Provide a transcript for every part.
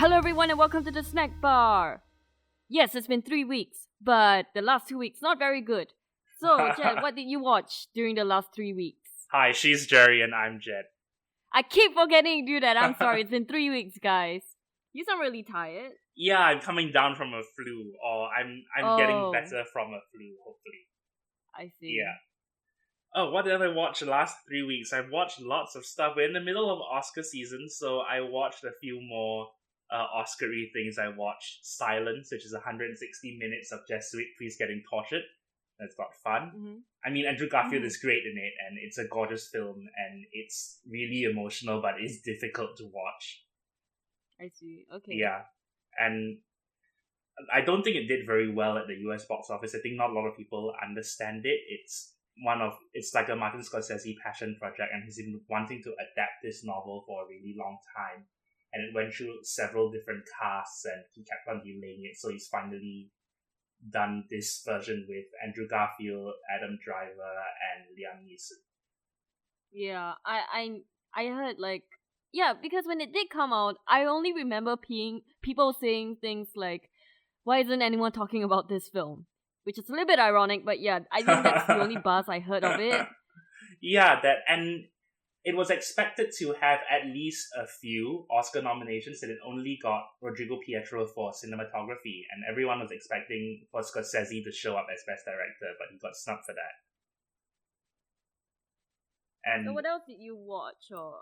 Hello everyone and welcome to the snack bar. Yes, it's been 3 weeks, but the last 2 weeks not very good. So, Jed, what did you watch during the last 3 weeks? Hi, she's Gerry and I'm Jedd. I keep forgetting to do that. I'm sorry. It's been 3 weeks, guys. You sound really tired. Yeah, I'm coming down from a flu, or I'm getting better from a flu, hopefully. I see. Yeah. Oh, what did I watch the last 3 weeks? I've watched lots of stuff. We're in the middle of Oscar season, so I watched a few more Oscar-y things. I watched Silence, which is 160 minutes of Jesuit priests getting tortured. That's got fun. Mm-hmm. I mean, Andrew Garfield is great in it, and it's a gorgeous film, and it's really emotional, but it's difficult to watch. I see. Okay. Yeah. And I don't think it did very well at the US box office. I think not a lot of people understand it. It's like a Martin Scorsese passion project, and he's been wanting to adapt this novel for a really long time. And it went through several different casts, and he kept on delaying it. So he's finally done this version with Andrew Garfield, Adam Driver, and Liam Neeson. Yeah, I heard because when it did come out, I only remember people saying things like, "Why isn't anyone talking about this film?" Which is a little bit ironic, but yeah, I think that's the only buzz I heard of it. Yeah, and it was expected to have at least a few Oscar nominations, and it only got Rodrigo Pietro for cinematography, and everyone was expecting for Scorsese to show up as Best Director, but he got snubbed for that. And so what else did you watch? Or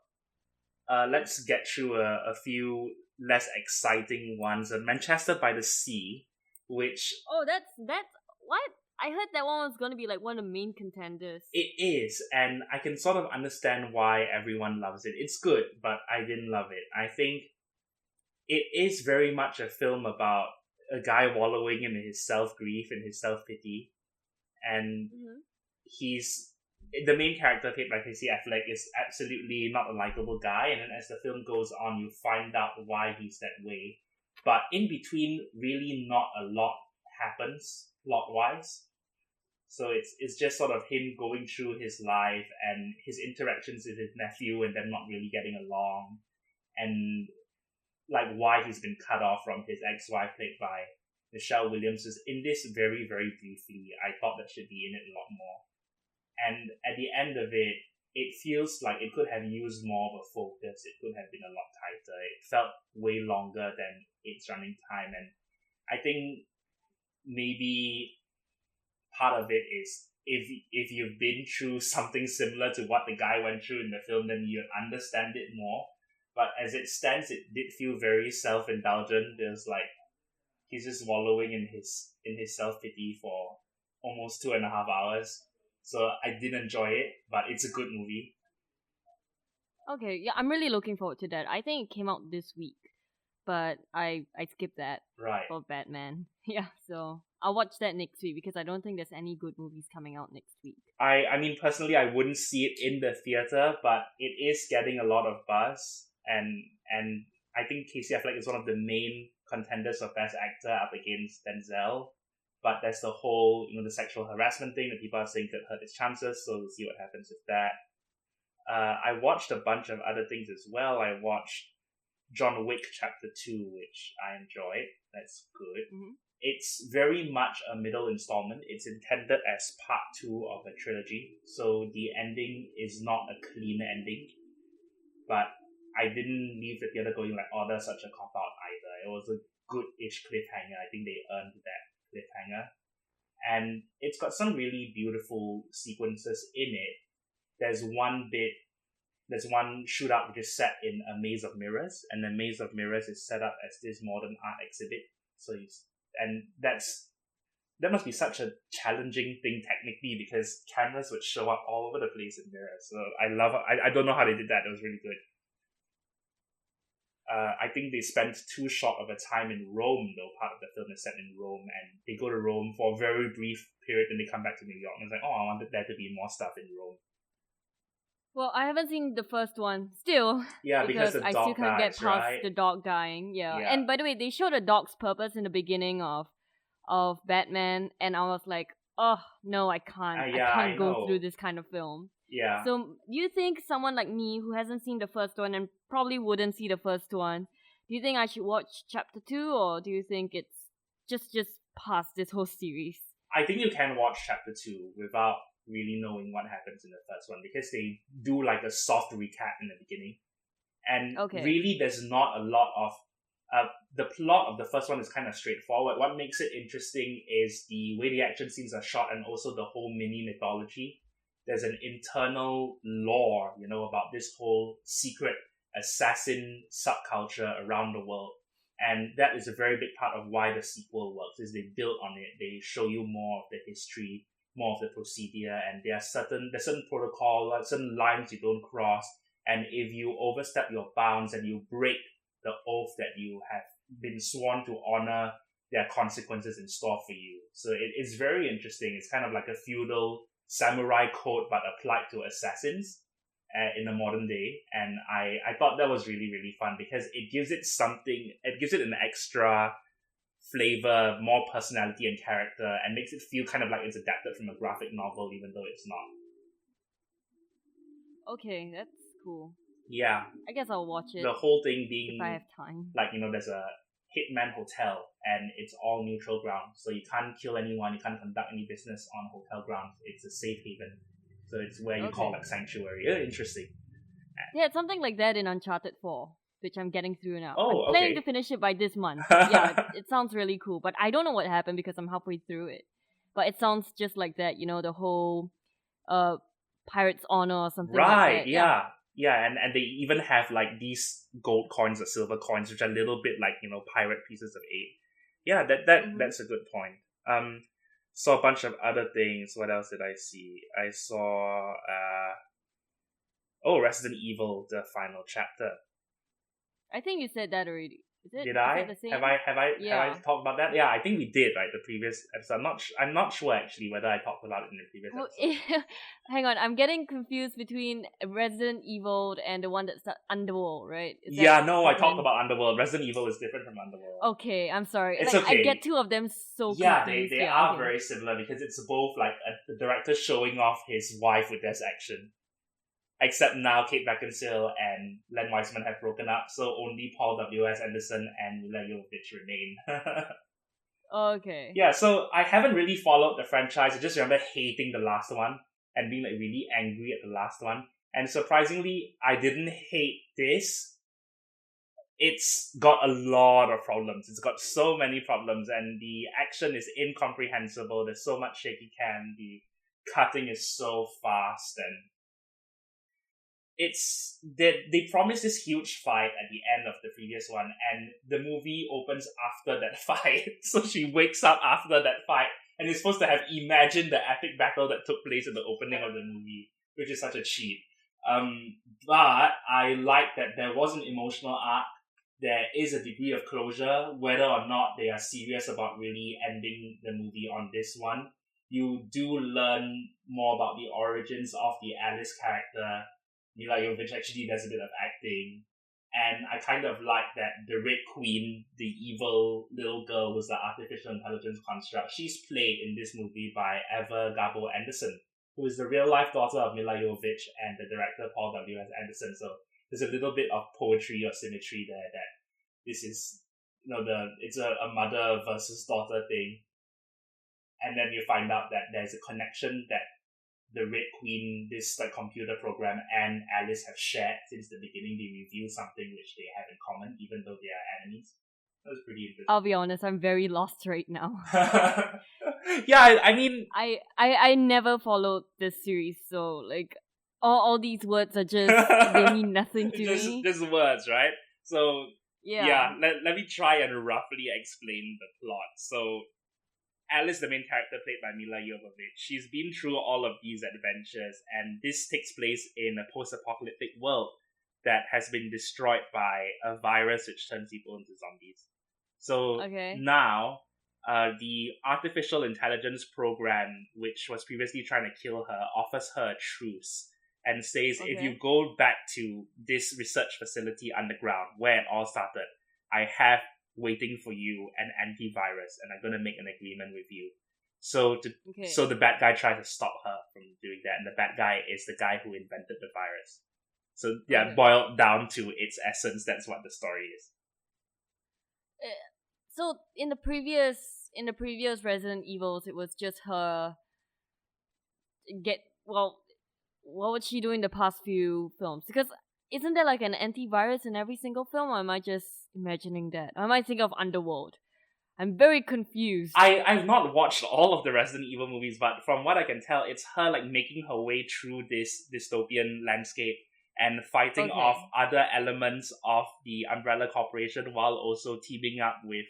let's get through a few less exciting ones. Manchester by the Sea, which... Oh, that's what? I heard that one was going to be like one of the main contenders. It is, and I can sort of understand why everyone loves it. It's good, but I didn't love it. I think it is very much a film about a guy wallowing in his self-grief and his self-pity. And the main character, played by Casey Affleck, is absolutely not a likable guy. And then as the film goes on, you find out why he's that way. But in between, really not a lot happens plot-wise. So it's just sort of him going through his life and his interactions with his nephew and them not really getting along, and like why he's been cut off from his ex-wife played by Michelle Williams is in this very, very briefly. I thought that should be in it a lot more. And at the end of it, it feels like it could have used more of a focus. It could have been a lot tighter. It felt way longer than its running time. And I think maybe part of it is if you've been through something similar to what the guy went through in the film, then you understand it more. But as it stands, it did feel very self-indulgent. There's like he's just wallowing in his self-pity for almost 2.5 hours. So I did enjoy it, but it's a good movie. Okay, yeah, I'm really looking forward to that. I think it came out this week, but I skipped that for Batman. Yeah, so I'll watch that next week because I don't think there's any good movies coming out next week. I mean, personally, I wouldn't see it in the theater, but it is getting a lot of buzz, and I think Casey Affleck is one of the main contenders for Best Actor up against Denzel. But there's the whole, the sexual harassment thing that people are saying could hurt his chances, so we'll see what happens with that. I watched a bunch of other things as well. I watched John Wick Chapter 2, which I enjoyed. That's good. Mm-hmm. It's very much a middle installment. It's intended as part 2 of a trilogy, so the ending is not a clean ending. But I didn't leave the theater going like, oh, that's such a cop-out either. It was a good-ish cliffhanger. I think they earned that cliffhanger. And it's got some really beautiful sequences in it. There's one shootout which is set in a maze of mirrors, and the maze of mirrors is set up as this modern art exhibit. That must be such a challenging thing technically, because cameras would show up all over the place in mirrors. So I love it. I don't know how they did that. It was really good. I think they spent too short of a time in Rome, though. Part of the film is set in Rome, and they go to Rome for a very brief period, and they come back to New York. And it's like, oh, I wanted there to be more stuff in Rome. Well, I haven't seen the first one still. Yeah, because the dog I still can't get dies, past right? the dog dying. Yeah. And by the way, they showed a dog's purpose in the beginning of Batman, and I was like, oh no, I can't. I can't go through this kind of film. Yeah. So you think someone like me who hasn't seen the first one and probably wouldn't see the first one, Do you think I should watch chapter 2, or do you think it's just past this whole series? I think you can watch chapter 2 without really knowing what happens in the first one, because they do like a soft recap in the beginning. And Okay. really, there's not a lot of the plot of the first one is kind of straightforward. What makes it interesting is the way the action scenes are shot, and also the whole mini mythology. There's an internal lore, about this whole secret assassin subculture around the world. And that is a very big part of why the sequel works, is they build on it. They show you more of the history, more of the procedure, and there's certain protocol, certain lines you don't cross. And if you overstep your bounds and you break the oath that you have been sworn to honor, there are consequences in store for you. So it's very interesting. It's kind of like a feudal samurai code, but applied to assassins in the modern day. And I thought that was really, really fun, because it gives it an extra flavor, more personality and character, and makes it feel kind of like it's adapted from a graphic novel, even though it's not. Okay, that's cool. Yeah. I guess I'll watch it. The whole thing being, if I have time. like, there's a hitman hotel, and it's all neutral ground. So you can't kill anyone, you can't conduct any business on hotel grounds. It's a safe haven. So it's where you call like sanctuary. Yeah, interesting. Yeah, it's something like that in Uncharted 4, which I'm getting through now. Oh, I'm planning to finish it by this month. Yeah, it sounds really cool, but I don't know what happened because I'm halfway through it. But it sounds just like that, the whole Pirate's Honor or something like that. Right, yeah. Yeah, and they even have like these gold coins or silver coins, which are a little bit like, pirate pieces of eight. Yeah, that's a good point. Saw a bunch of other things. What else did I see? I saw Resident Evil, the final chapter. I think you said that already. Is it? Did I? The same? Have I talked about that? Yeah, I think we did, right? The previous episode. I'm not sure actually whether I talked about it in the previous episode. Hang on, I'm getting confused between Resident Evil and the one that's Underworld, right? I talked about Underworld. Resident Evil is different from Underworld. Okay, I'm sorry. It's okay. I get two of them so yeah, confused. they are very similar, because it's both like the director showing off his wife with this action. Except now Kate Beckinsale and Len Wiseman have broken up, so only Paul W.S. Anderson and Mila Jovovich remain. Okay. Yeah, so I haven't really followed the franchise. I just remember hating the last one and being like really angry at the last one. And surprisingly, I didn't hate this. It's got a lot of problems. It's got so many problems, and the action is incomprehensible. There's so much shaky cam. The cutting is so fast, and they promised this huge fight at the end of the previous one, and the movie opens after that fight. So she wakes up after that fight and is supposed to have imagined the epic battle that took place in the opening of the movie, which is such a cheat. But I like that there was an emotional arc. There is a degree of closure, whether or not they are serious about really ending the movie on this one. You do learn more about the origins of the Alice character. Mila Jovovich actually does a bit of acting. And I kind of like that the Red Queen, the evil little girl who's the artificial intelligence construct, she's played in this movie by Eva Gabo Anderson, who is the real-life daughter of Mila Jovovich and the director Paul W.S. Anderson. So there's a little bit of poetry or symmetry there that this is, it's a mother versus daughter thing. And then you find out that there's a connection that the Red Queen, this like computer program, and Alice have shared since the beginning. They reveal something which they have in common, even though they are enemies. That was pretty interesting. I'll be honest, I'm very lost right now. Yeah, I mean, I never followed this series, so like all these words are just they mean nothing to me. Just words, right? So yeah. Let me try and roughly explain the plot. So Alice, the main character, played by Mila Jovovich, she's been through all of these adventures, and this takes place in a post-apocalyptic world that has been destroyed by a virus which turns people into zombies. So now, the artificial intelligence program, which was previously trying to kill her, offers her a truce and says, if you go back to this research facility underground where it all started, I have waiting for you an antivirus, and I'm going to make an agreement with you. So the bad guy tries to stop her from doing that, and the bad guy is the guy who invented the virus. So boiled down to its essence, that's what the story is. So in the previous Resident Evils, it was just her get well. What would she do in the past few films? Because isn't there like an antivirus in every single film, or am I just imagining that? Or am I thinking of Underworld? I'm very confused. I've not watched all of the Resident Evil movies, but from what I can tell, it's her like making her way through this dystopian landscape and fighting off other elements of the Umbrella Corporation while also teaming up with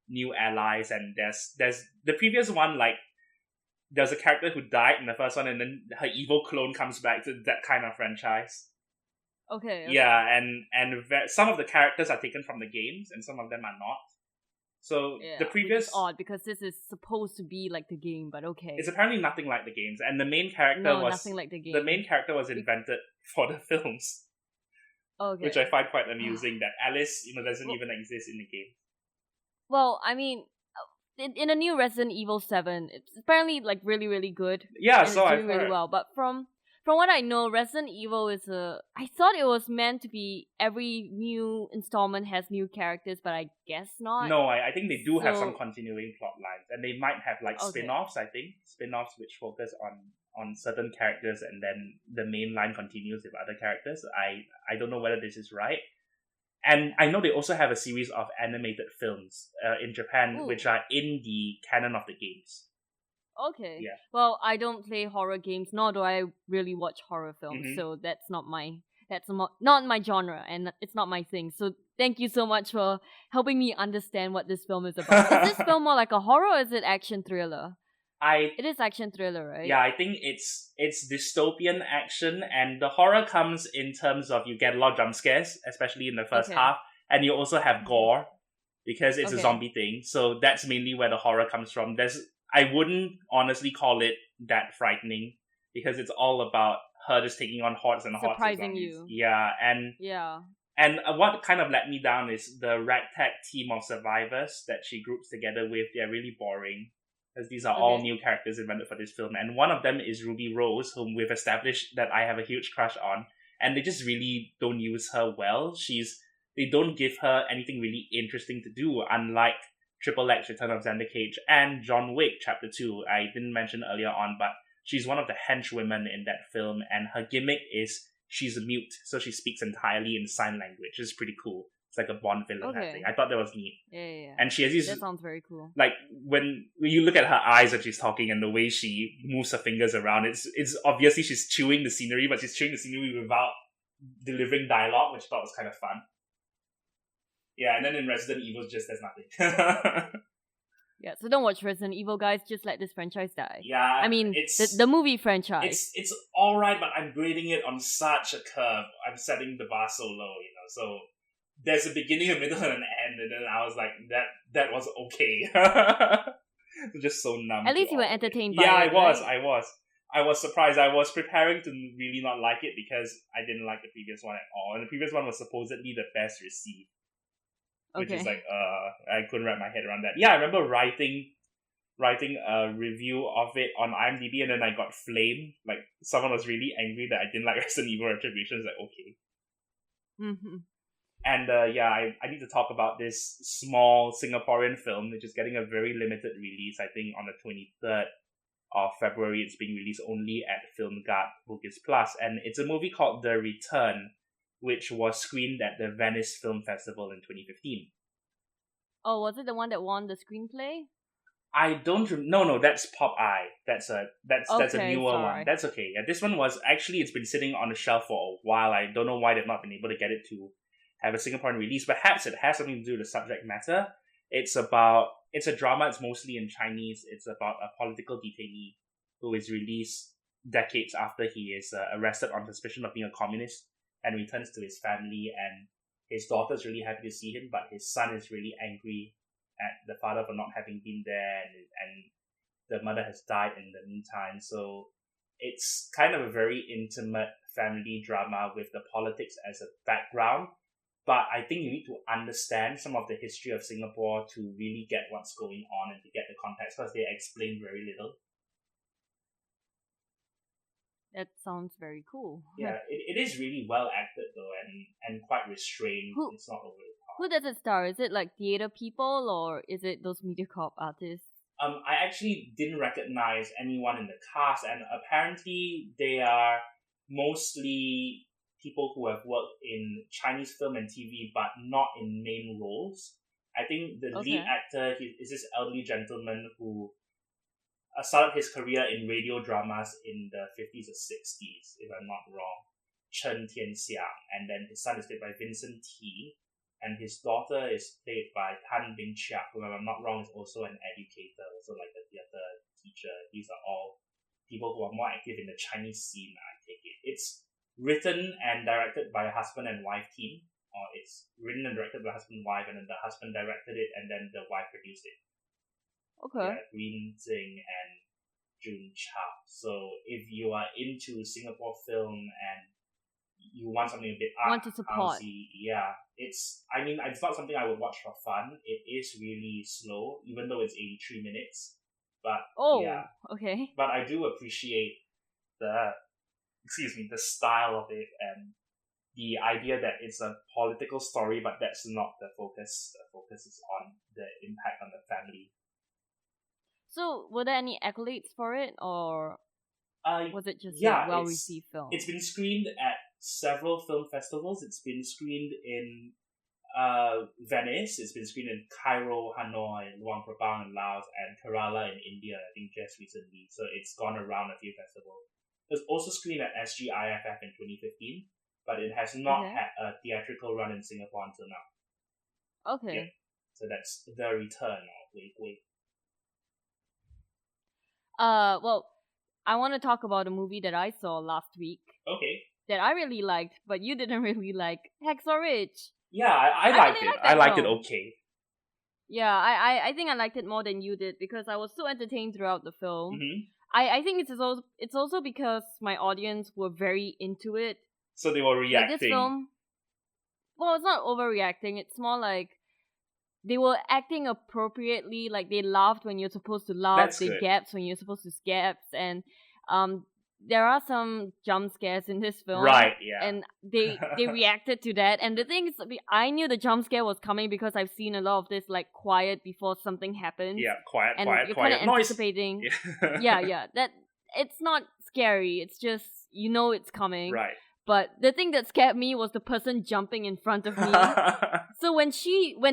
new allies. And there's the previous one, like there's a character who died in the first one, and then her evil clone comes back to that kind of franchise. Okay. Yeah, and some of the characters are taken from the games, and some of them are not. So the previous, which is odd because this is supposed to be like the game, but okay. It's apparently nothing like the games, and the main character nothing like the game. The main character was invented for the films. Okay. Which I find quite amusing that Alice, doesn't even exist in the game. Well, I mean, in a new Resident Evil 7, it's apparently like really, really good. Yeah, so it's doing really well. But from what I know, Resident Evil is I thought it was meant to be every new installment has new characters, but I guess not. No, I think they do have some continuing plot lines, and they might have like spin-offs. I think spin-offs which focus on certain characters, and then the main line continues with other characters. I don't know whether this is right. And I know they also have a series of animated films in Japan, which are in the canon of the games. Okay. Yeah. Well, I don't play horror games, nor do I really watch horror films, so that's not my genre, and it's not my thing. So thank you so much for helping me understand what this film is about. Is this film more like a horror, or is it action thriller? It is action thriller, right? Yeah, I think it's dystopian action, and the horror comes in terms of you get a lot of jump scares, especially in the first half, and you also have gore because it's a zombie thing. So that's mainly where the horror comes from. I wouldn't honestly call it that frightening because it's all about her just taking on hordes and hordes of zombies. Surprising you. Yeah, and what kind of let me down is the ragtag team of survivors that she groups together with. They're really boring. Because these are all new characters invented for this film. And one of them is Ruby Rose, whom we've established that I have a huge crush on. And they just really don't use her well. They don't give her anything really interesting to do, unlike Triple X, Return of Xander Cage, and John Wick, Chapter 2. I didn't mention earlier on, but she's one of the henchwomen in that film, and her gimmick is she's a mute, so she speaks entirely in sign language, which is pretty cool. It's like a Bond villain, I think. I thought that was neat. Yeah. And she has these... That sounds very cool. Like, when you look at her eyes when she's talking and the way she moves her fingers around, it's obviously she's chewing the scenery, but she's chewing the scenery without delivering dialogue, which I thought was kind of fun. Yeah, and then in Resident Evil, just there's nothing. Yeah, so don't watch Resident Evil, guys. Just let this franchise die. Yeah, I mean, the movie franchise. It's alright, but I'm grading it on such a curve. I'm setting the bar so low, so... There's a beginning, a middle, and an end, and then I was like, that was okay. Just so numb. At least you were entertained by it. Yeah, I was. I was surprised. I was preparing to really not like it because I didn't like the previous one at all. And the previous one was supposedly the best received. Which is like, I couldn't wrap my head around that. Yeah, I remember writing a review of it on IMDb, and then I got flamed. Like, someone was really angry that I didn't like Resident Evil Retribution. It's like, okay. Mm-hmm. And I need to talk about this small Singaporean film, which is getting a very limited release. I think on the 23rd of February, it's being released only at Film Guard Bugis Plus. And it's a movie called The Return, which was screened at the Venice Film Festival in 2015. Oh, was it the one that won the screenplay? I don't... No, that's Popeye. That's a newer one. That's okay. Yeah, this one was... Actually, it's been sitting on the shelf for a while. I don't know why they've not been able to get it to have a Singaporean release. Perhaps it has something to do with the subject matter. It's a drama. It's mostly in Chinese. It's about a political detainee who is released decades after he is arrested on suspicion of being a communist and returns to his family. And his daughter's really happy to see him, but his son is really angry at the father for not having been there, and the mother has died in the meantime. So it's kind of a very intimate family drama with the politics as a background. But I think you need to understand some of the history of Singapore to really get what's going on and to get the context, because they explain very little. That sounds very cool. Yeah, it is really well acted though, and quite restrained. It's not over the top. Who does it star? Is it like theater people or is it those MediaCorp artists? I actually didn't recognize anyone in the cast, and apparently they are mostly people who have worked in Chinese film and TV, but not in main roles. I think the lead actor is this elderly gentleman who started his career in radio dramas in the 50s or 60s, if I'm not wrong. Chen Tianxiang, and then his son is played by Vincent T, and his daughter is played by Tan Bing Chiak, who, if I'm not wrong, is also an educator, also like a theater teacher. These are all people who are more active in the Chinese scene, I take it. It's written and directed by a husband and wife team, or it's written and directed by husband and wife, and then the husband directed it, and then the wife produced it. Okay. Yeah, Green Zing and Jun Chao. So if you are into Singapore film and you want something a bit want to support, yeah, it's not something I would watch for fun. It is really slow, even though it's 83 minutes. But okay. But I do appreciate the style of it and the idea that it's a political story, but that's not the focus. The focus is on the impact on the family. So, were there any accolades for it, or was it just a well-received film? It's been screened at several film festivals. It's been screened in Venice. It's been screened in Cairo, Hanoi, Luang Prabang in Laos, and Kerala in India, I think just recently. So it's gone around a few festivals. It was also screened at SGIFF in 2015, but it has not had a theatrical run in Singapore until now. Okay. Yeah. So that's The Return of Wick. Well, I want to talk about a movie that I saw last week. Okay. That I really liked, but you didn't really like. Hacksaw Ridge. Yeah, I liked it. I liked it okay. Yeah, I think I liked it more than you did because I was so entertained throughout the film. Mm-hmm. I think it's also because my audience were very into it. So they were reacting. Like this film, well, it's not overreacting. It's more like they were acting appropriately. Like they laughed when you're supposed to laugh. They gasped when you're supposed to gasp, and there are some jump scares in this film. Right, yeah. And they reacted to that. And the thing is, I knew the jump scare was coming because I've seen a lot of this, like, quiet before something happens. Yeah, quiet, and quiet, you're quiet. kind of anticipating. Yeah. That it's not scary. It's just, you know it's coming. Right. But the thing that scared me was the person jumping in front of me. So when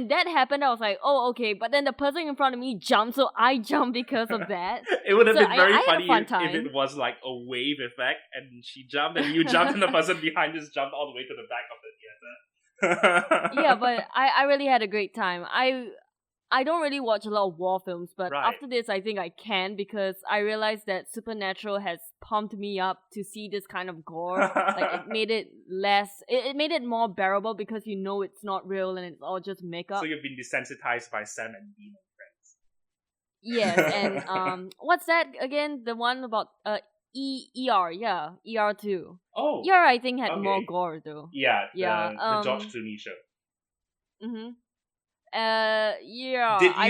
that happened, I was like, oh, okay. But then the person in front of me jumped, so I jumped because of that. It would have been very funny if it was like a wave effect and she jumped and you jumped and the person behind just jumped all the way to the back of the theater. Yeah, but I really had a great time. I don't really watch a lot of war films, but after this, I think I can because I realized that Supernatural has pumped me up to see this kind of gore. Like, it made it it made it more bearable because you know it's not real and it's all just makeup. So you've been desensitized by Sam and Dean and friends. Yes, and what's that again? The one about ER, yeah, ER 2. Oh, ER I think had more gore though. Yeah, the George Clooney show. Mm-hmm. I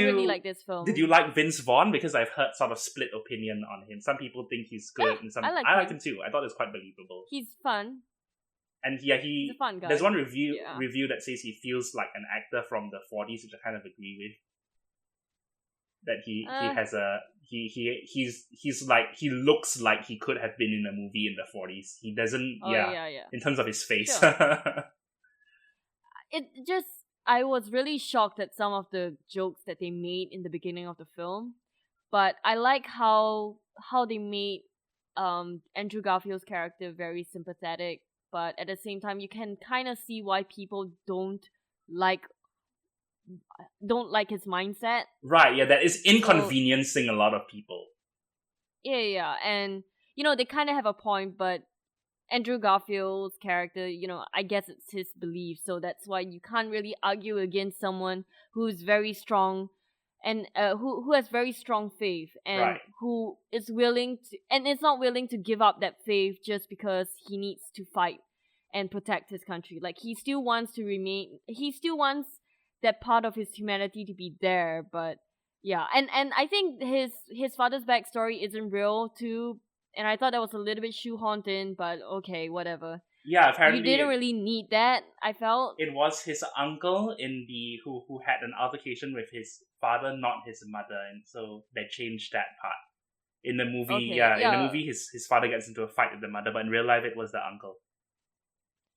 really like this film. Did you like Vince Vaughn? Because I've heard sort of split opinion on him. Some people think he's good, and some I liked him too. I thought it was quite believable. He's fun. And yeah, he's a fun guy. There's one review that says he feels like an actor from the 40s, which I kind of agree with. That he has a he's like he looks like he could have been in a movie in the 40s. He doesn't in terms of his face. Sure. I was really shocked at some of the jokes that they made in the beginning of the film, but I like how they made Andrew Garfield's character very sympathetic, but at the same time you can kind of see why people don't like his mindset. Right, yeah, that is inconveniencing a lot of people. Yeah, and you know they kind of have a point, but Andrew Garfield's character, you know, I guess it's his belief, so that's why you can't really argue against someone who's very strong and who has very strong faith and who is willing to and is not willing to give up that faith just because he needs to fight and protect his country. Like he still wants that part of his humanity to be there, but yeah, and I think his father's backstory isn't real too. And I thought that was a little bit shoehorned in, but okay, whatever. Yeah, You apparently didn't really need that, I felt. it was his uncle in the who had an altercation with his father, not his mother, and so they changed that part. In the movie, Okay, yeah, in the yeah. movie his father gets into a fight with the mother, but in real life it was the uncle.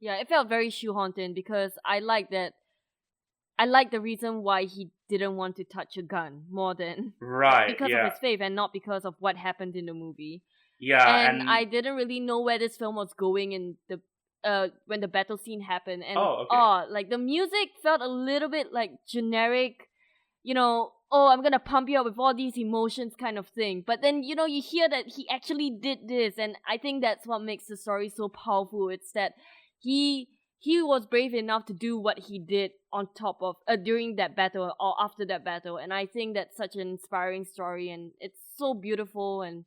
Yeah, it felt very shoehorned in because I like that. I like the reason why he didn't want to touch a gun more than Right, because of yeah. his faith and not because of what happened in the movie. Yeah, And and I didn't really know where this film was going in the when the battle scene happened, and oh, okay. like the music felt a little bit like generic, oh, I'm gonna pump you up with all these emotions kind of thing. But then, you hear that he actually did this, and I think that's what makes the story so powerful. It's that he was brave enough to do what he did on top of during that battle or after that battle, and I think that's such an inspiring story, and it's so beautiful. And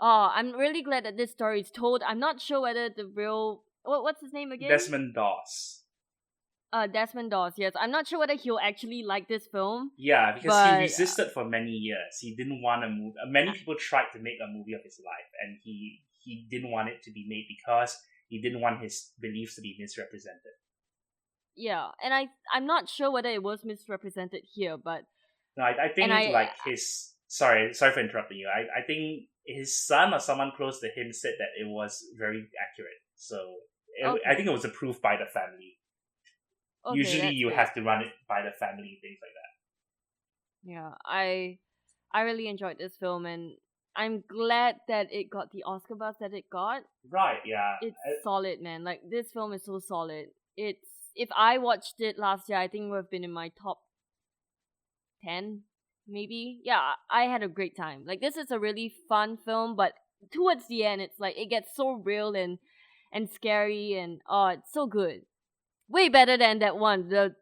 I'm really glad that this story is told. I'm not sure whether the real what's his name again? Desmond Doss. Desmond Doss. Yes, I'm not sure whether he'll actually like this film. Yeah, because he But resisted for many years. He didn't want a movie. Many people tried to make a movie of his life, and he didn't want it to be made because he didn't want his beliefs to be misrepresented. yeah, and I'm not sure whether it was misrepresented here, but No, I think and I like his sorry for interrupting you. I think his son or someone close to him said that it was very accurate. So I think it was approved by the family. Okay, Usually you great. have to run it by the family, things like that. Yeah, I really enjoyed this film, and I'm glad that it got the Oscar buzz that it got. Right, yeah. It's solid, man. Like, this film is so solid. It's If I watched it last year, I think it would have been in my top 10, maybe. Yeah, I had a great time. Like, this is a really fun film, but towards the end, it's like it gets so real and scary, and it's so good. Way better than that one, the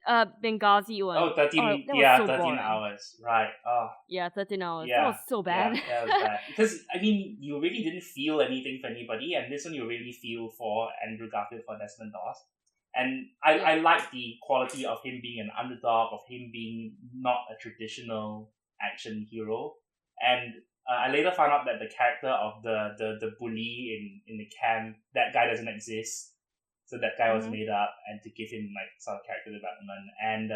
Benghazi one. Oh, 13, that was yeah, so 13 boring. hours. Right. Oh, Yeah, 13 hours. yeah. That was so bad. Yeah, that was bad. Because, I mean, you really didn't feel anything for anybody, and this one you really feel for Andrew Garfield, for Desmond Doss. And I like the quality of him being an underdog, of him being not a traditional action hero. And I later found out that the character of the bully in the camp, that guy doesn't exist. So that guy was made up, and to give him like sort of character development. And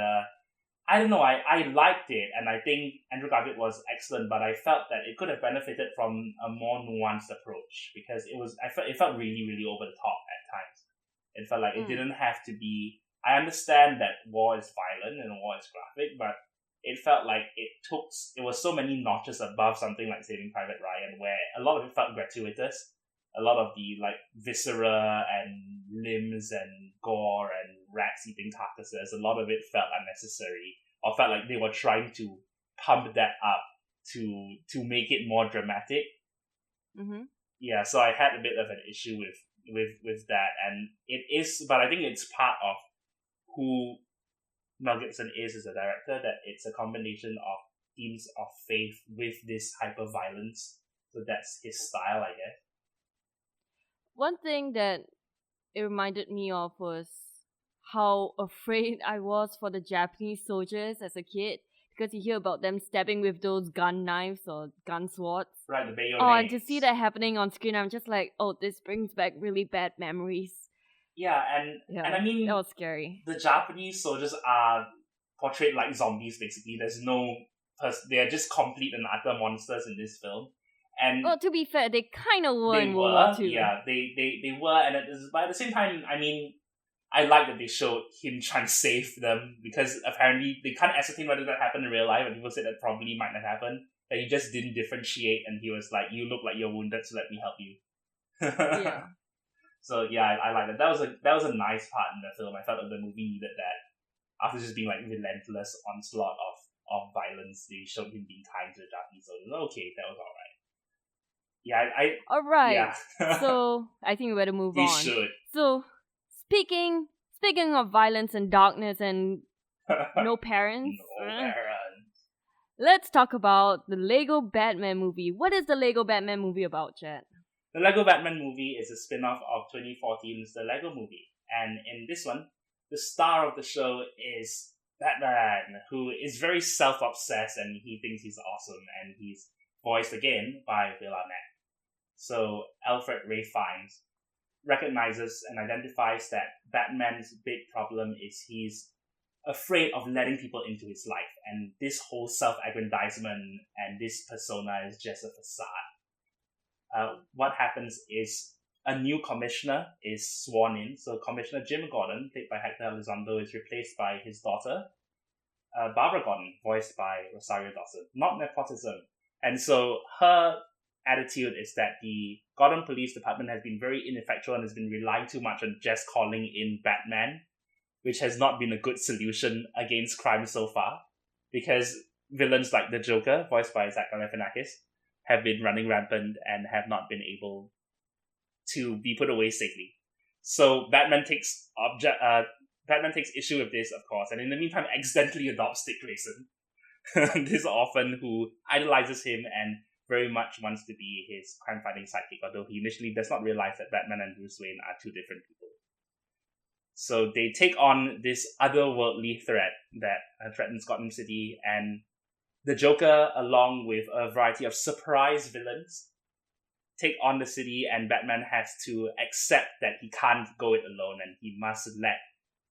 I don't know, I liked it, and I think Andrew Garfield was excellent, but I felt that it could have benefited from a more nuanced approach, because it felt really, really over the top at times. It felt like it didn't have to be. I understand that war is violent and war is graphic, but it felt like it was so many notches above something like Saving Private Ryan, where a lot of it felt gratuitous. A lot of the like viscera and limbs and gore and rats eating carcasses, a lot of it felt unnecessary, or felt like they were trying to pump that up to make it more dramatic. Yeah, so I had a bit of an issue with that, and it is, but I think it's part of who Mel Gibson is as a director, that it's a combination of themes of faith with this hyper violence. So that's his style, I guess. One thing that it reminded me of was how afraid I was for the Japanese soldiers as a kid, because you hear about them stabbing with those gun knives or gun swords. Right, the bayonets. Oh, and to see that happening on screen, I'm just like, oh, this brings back really bad memories. Yeah, and I mean, that was scary. The Japanese soldiers are portrayed like zombies, basically. They are just complete and utter monsters in this film. And well, to be fair, they kind of were in World War II. Yeah, they were, but at the same time, I mean, I like that they showed him trying to save them, because apparently they can't ascertain whether that happened in real life, and people said that probably might not happen. That he just didn't differentiate, and he was like, "You look like you're wounded, so let me help you." Yeah. So yeah, I like that. That was a nice part in the film. I felt like the movie needed that. After just being like relentless onslaught of violence, they showed him being kind to the Japanese soldiers. Okay, that was alright. Yeah, all right. Yeah. So I think we better move on. We should. So speaking of violence and darkness and no parents. Let's talk about the Lego Batman movie. What is the Lego Batman movie about, Jedd? The Lego Batman movie is a spin-off of 2014's The Lego Movie. And in this one, the star of the show is Batman, who is very self-obsessed, and he thinks he's awesome, and he's voiced again by Will Arnett. So Alfred Ray Fiennes recognizes and identifies that Batman's big problem is he's afraid of letting people into his life, and this whole self-aggrandizement and this persona is just a facade. What happens is a new commissioner is sworn in. So Commissioner Jim Gordon, played by Hector Elizondo, is replaced by his daughter, Barbara Gordon, voiced by Rosario Dawson. Not nepotism. And so her attitude is that the Gotham Police Department has been very ineffectual and has been relying too much on just calling in Batman, which has not been a good solution against crime so far, because villains like the Joker, voiced by Zach Galifianakis, have been running rampant and have not been able to be put away safely. So Batman takes issue with this, of course, and in the meantime accidentally adopts Dick Grayson, this orphan who idolizes him and very much wants to be his crime-fighting sidekick, although he initially does not realize that Batman and Bruce Wayne are two different people. So they take on this otherworldly threat that threatens Gotham City, and the Joker, along with a variety of surprise villains, take on the city, and Batman has to accept that he can't go it alone, and he must let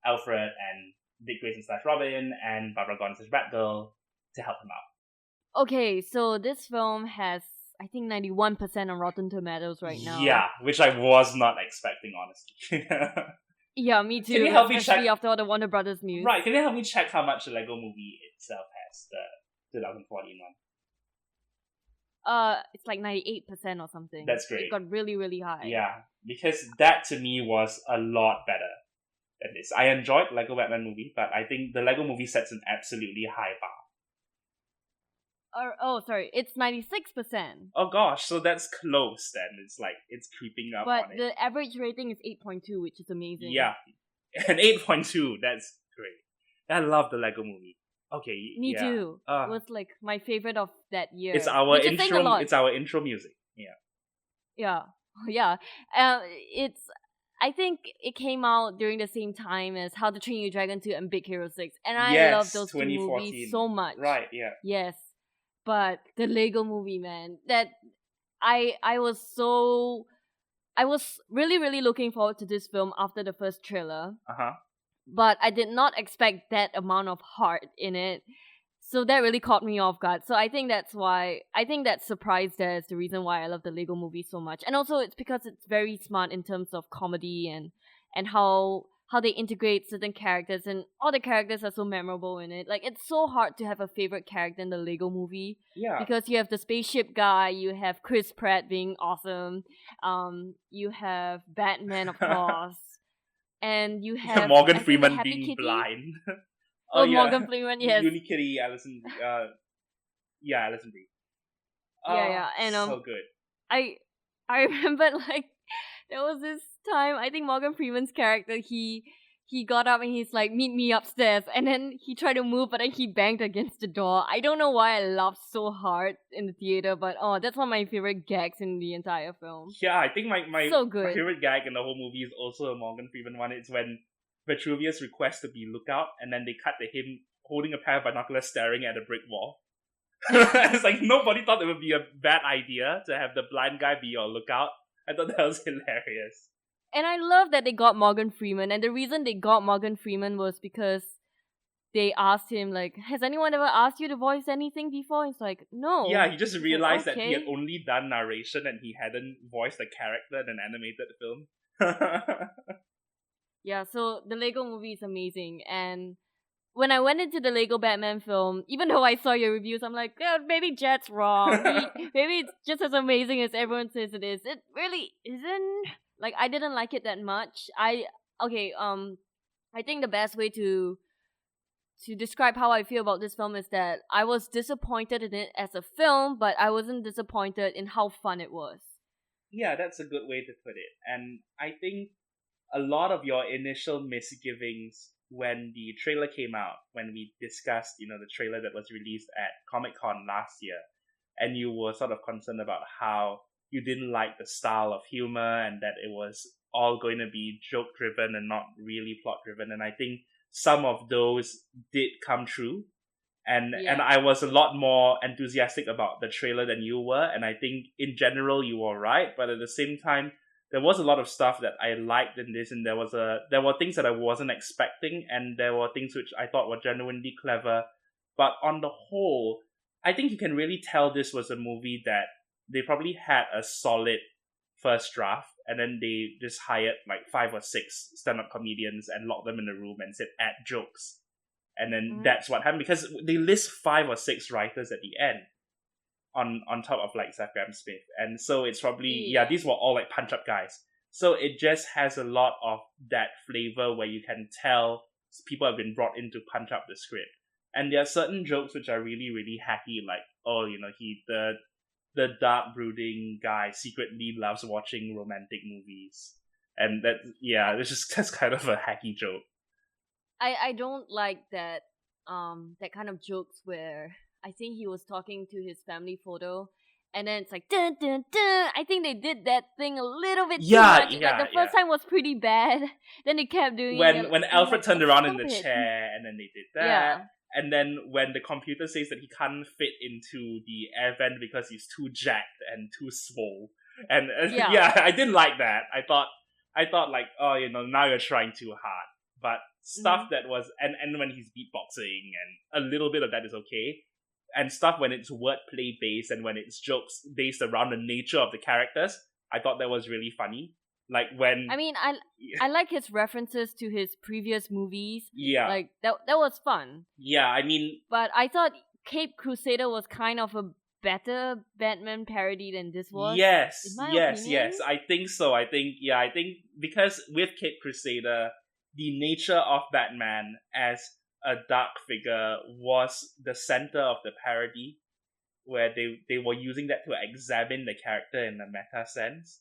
Alfred and Dick Grayson / Robin and Barbara Gordon / Batgirl to help him out. Okay, so this film has, I think, 91% on Rotten Tomatoes right now. Yeah, which I was not expecting, honestly. Yeah, me too. Can you help me especially check? After all the Warner Brothers news. Right, can you help me check how much the Lego movie itself has, the 2014 one? It's like 98% or something. That's great. It got really, really high. Yeah, because that to me was a lot better than this. I enjoyed Lego Batman movie, but I think the Lego movie sets an absolutely high bar. Sorry, it's 96%. Oh gosh, so that's close then. It's creeping up But on it. the average rating is 8.2, which is amazing. Yeah, and 8.2, that's great. I love the Lego movie. Okay, Me too. It was like my favorite of that year. It's our intro. It's our intro music. Yeah. Yeah. I think it came out during the same time as How to Train Your Dragon 2 and Big Hero 6, and I love those two movies so much. Right. Yeah. Yes, but the Lego movie, man, that I was really, really looking forward to this film after the first trailer. But I did not expect that amount of heart in it. So that really caught me off guard. So I think that surprise there is the reason why I love the Lego movie so much. And also it's because it's very smart in terms of comedy and how they integrate certain characters, and all the characters are so memorable in it. Like, it's so hard to have a favorite character in the Lego movie. Yeah. Because you have the spaceship guy, you have Chris Pratt being awesome, you have Batman, of course, and you have Morgan Freeman Happy being Kitty. blind. Morgan Freeman, yes. Unikitty, Alison Brie. Yeah, and so good. I remember, like, there was this time, I think Morgan Freeman's character, he got up and he's like, meet me upstairs, and then he tried to move, but then he banged against the door. I don't know why I laughed so hard in the theater, but that's one of my favorite gags in the entire film. Yeah, I think my so good. My favorite gag in the whole movie is also a Morgan Freeman one. It's when Vitruvius requests to be lookout, and then they cut to him holding a pair of binoculars staring at a brick wall. It's like, nobody thought it would be a bad idea to have the blind guy be your lookout. I thought that was hilarious. And I love that they got Morgan Freeman, and the reason they got Morgan Freeman was because they asked him, like, has anyone ever asked you to voice anything before? He's like, no. Yeah, he just realized like, okay. that he had only done narration and he hadn't voiced a character in an animated film. Yeah, so the Lego movie is amazing, and when I went into the Lego Batman film, even though I saw your reviews, I'm like, maybe Jett's wrong. Maybe it's just as amazing as everyone says it is. It really isn't. Like, I didn't like it that much. I think the best way to describe how I feel about this film is that I was disappointed in it as a film, but I wasn't disappointed in how fun it was. Yeah, that's a good way to put it. And I think a lot of your initial misgivings when the trailer came out, when we discussed, the trailer that was released at Comic-Con last year, and you were sort of concerned about how you didn't like the style of humor and that it was all going to be joke-driven and not really plot-driven. And I think some of those did come true. And I was a lot more enthusiastic about the trailer than you were. And I think in general you were right. But at the same time, there was a lot of stuff that I liked in this, and there were things that I wasn't expecting, and there were things which I thought were genuinely clever. But on the whole, I think you can really tell this was a movie that they probably had a solid first draft, and then they just hired like 5 or 6 stand-up comedians and locked them in a room and said add jokes. And then that's what happened, because they list 5 or 6 writers at the end on top of like Zach Smith. And so it's probably, these were all like punch-up guys. So it just has a lot of that flavor where you can tell people have been brought in to punch up the script. And there are certain jokes which are really, really hacky, like, oh, the dark brooding guy secretly loves watching romantic movies. And that's kind of a hacky joke. I don't like that that kind of jokes where I think he was talking to his family photo and then it's like dun dun dun. I think they did that thing a little bit too much. Like the first time was pretty bad. Then they kept doing it. When Alfred turned around in the chair and then they did that. Yeah. And then when the computer says that he can't fit into the air vent because he's too jacked and too swole. And I didn't like that. I thought like, oh, now you're trying too hard. But stuff that was, and when he's beatboxing, and a little bit of that is okay. And stuff when it's wordplay based and when it's jokes based around the nature of the characters, I thought that was really funny. Like when... I mean, I like his references to his previous movies. Yeah. Like, that was fun. Yeah, I mean... But I thought Cape Crusader was kind of a better Batman parody than this was. Yes, I think so. I think because with Cape Crusader, the nature of Batman as a dark figure was the center of the parody, where they were using that to examine the character in a meta sense.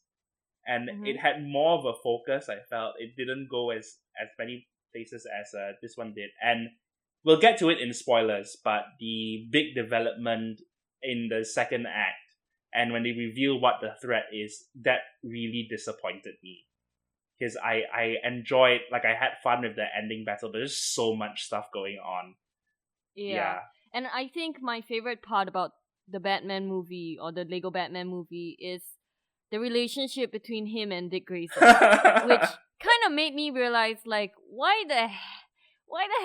And it had more of a focus, I felt. It didn't go as many places as this one did. And we'll get to it in spoilers, but the big development in the second act, and when they reveal what the threat is, that really disappointed me. Because I enjoyed, like, I had fun with the ending battle, but there's so much stuff going on. Yeah. And I think my favorite part about the Batman movie, or the Lego Batman movie, is the relationship between him and Dick Grayson. Which kind of made me realize, like, why the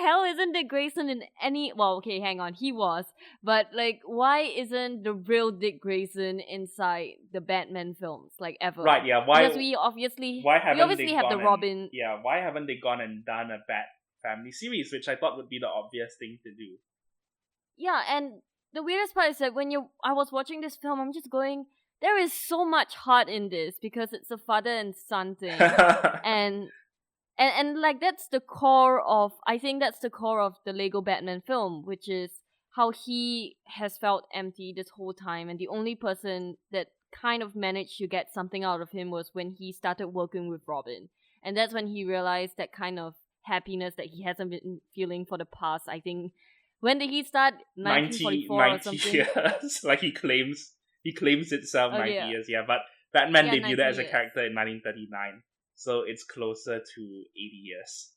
hell isn't Dick Grayson in any... Well, okay, hang on, he was. But, like, why isn't the real Dick Grayson inside the Batman films, like, ever? Right, yeah, why... Because we obviously have the Robin... Yeah, why haven't they gone and done a Bat Family series, which I thought would be the obvious thing to do. Yeah, and the weirdest part is that I was watching this film, I'm just going... There is so much heart in this, because it's a father and son thing. And like that's the core of the Lego Batman film, which is how he has felt empty this whole time, and the only person that kind of managed to get something out of him was when he started working with Robin. And that's when he realized that kind of happiness that he hasn't been feeling for the past, I think, when did he start? 1944 or something? Years. Like he claims itself 90 years, but Batman debuted as a character in 1939. So it's closer to 80 years.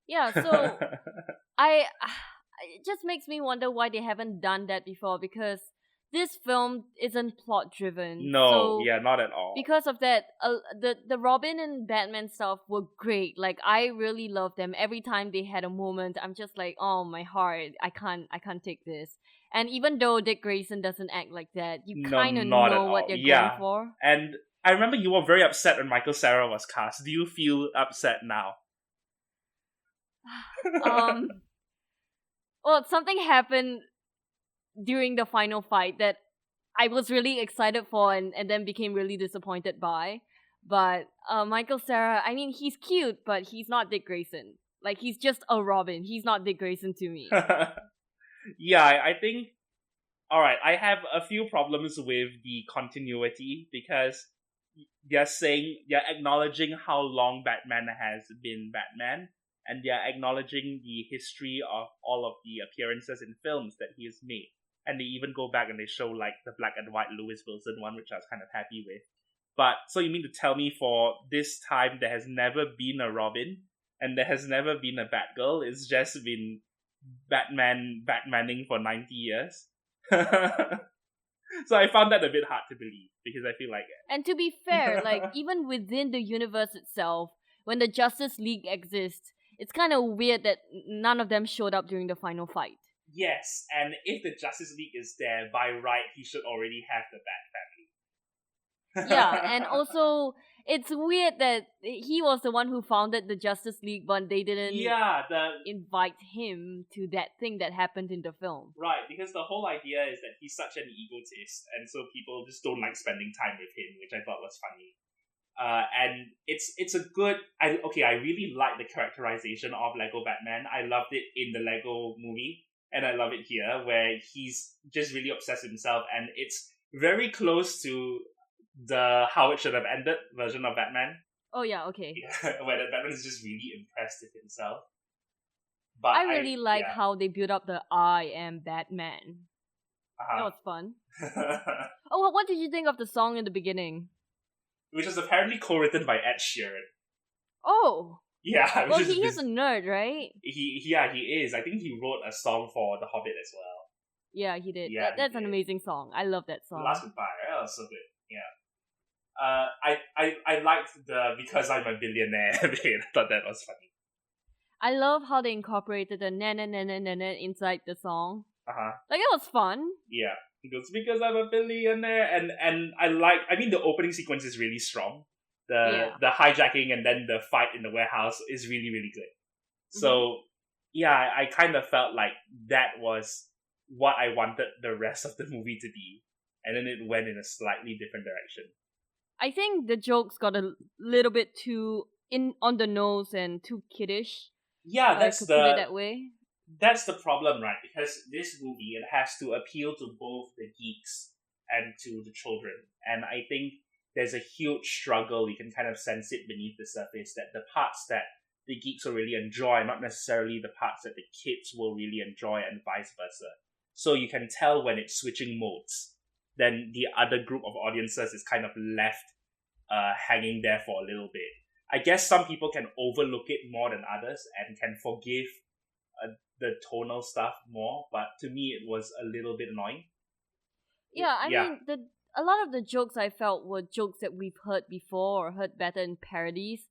Yeah, so it just makes me wonder why they haven't done that before, because this film isn't plot driven. No, not at all. Because of that, the Robin and Batman stuff were great. Like, I really loved them. Every time they had a moment, I'm just like, oh, my heart, I can't take this. And even though Dick Grayson doesn't act like that, you kind of know what they're going for. And I remember you were very upset when Michael Cera was cast. Do you feel upset now? Well, something happened during the final fight that I was really excited for and then became really disappointed by. But Michael Cera, I mean, he's cute, but he's not Dick Grayson. Like, he's just a Robin. He's not Dick Grayson to me. Yeah, I think... Alright, I have a few problems with the continuity, because they're acknowledging how long Batman has been Batman, and they're acknowledging the history of all of the appearances in films that he has made. And they even go back and they show like the black and white Lewis Wilson one, which I was kind of happy with. But, so you mean to tell me for this time there has never been a Robin, and there has never been a Batgirl? It's just been Batmaning for 90 years? So I found that a bit hard to believe because I feel like And to be fair, like even within the universe itself, when the Justice League exists, it's kind of weird that none of them showed up during the final fight. yes, and if the Justice League is there, by right, he should already have the Bat Family. Yeah, and also it's weird that he was the one who founded the Justice League, but they didn't invite him to that thing that happened in the film. Right, because the whole idea is that he's such an egotist, and so people just don't like spending time with him, which I thought was funny. And it's a good. I really like the characterization of Lego Batman. I loved it in the Lego movie, and I love it here, where he's just really obsessed with himself, and it's very close to the how it should have ended version of Batman. Oh yeah, okay. Where the Batman is just really impressed with himself. But I really like how they build up the I am Batman. That was fun. Oh, what did you think of the song in the beginning? Which was apparently co-written by Ed Sheeran. Oh. Yeah. Well, he is a nerd, right? He is. I think he wrote a song for The Hobbit as well. Yeah, he did. Yeah, that's an amazing song. I love that song. The Last Goodbye. That was so good. Yeah. I liked the Because I'm a Billionaire bit. I thought that was funny. I love how they incorporated the na na na na na na inside the song. Like, it was fun. Yeah. It goes, because I'm a billionaire, and I mean the opening sequence is really strong. The hijacking and then the fight in the warehouse is really, really good. So yeah, I kind of felt like that was what I wanted the rest of the movie to be. And then it went in a slightly different direction. I think the jokes got a little bit too on the nose and too kiddish. Yeah, that's put it that way. That's the problem, right? Because this movie, it has to appeal to both the geeks and to the children. And I think there's a huge struggle. You can kind of sense it beneath the surface, that the parts that the geeks will really enjoy, not necessarily the parts that the kids will really enjoy, and vice versa. So you can tell when it's switching modes. Then the other group of audiences is kind of left hanging there for a little bit. I guess some people can overlook it more than others and can forgive the tonal stuff more, but to me it was a little bit annoying. Yeah, I mean, a lot of the jokes I felt were jokes that we've heard before or heard better in parodies.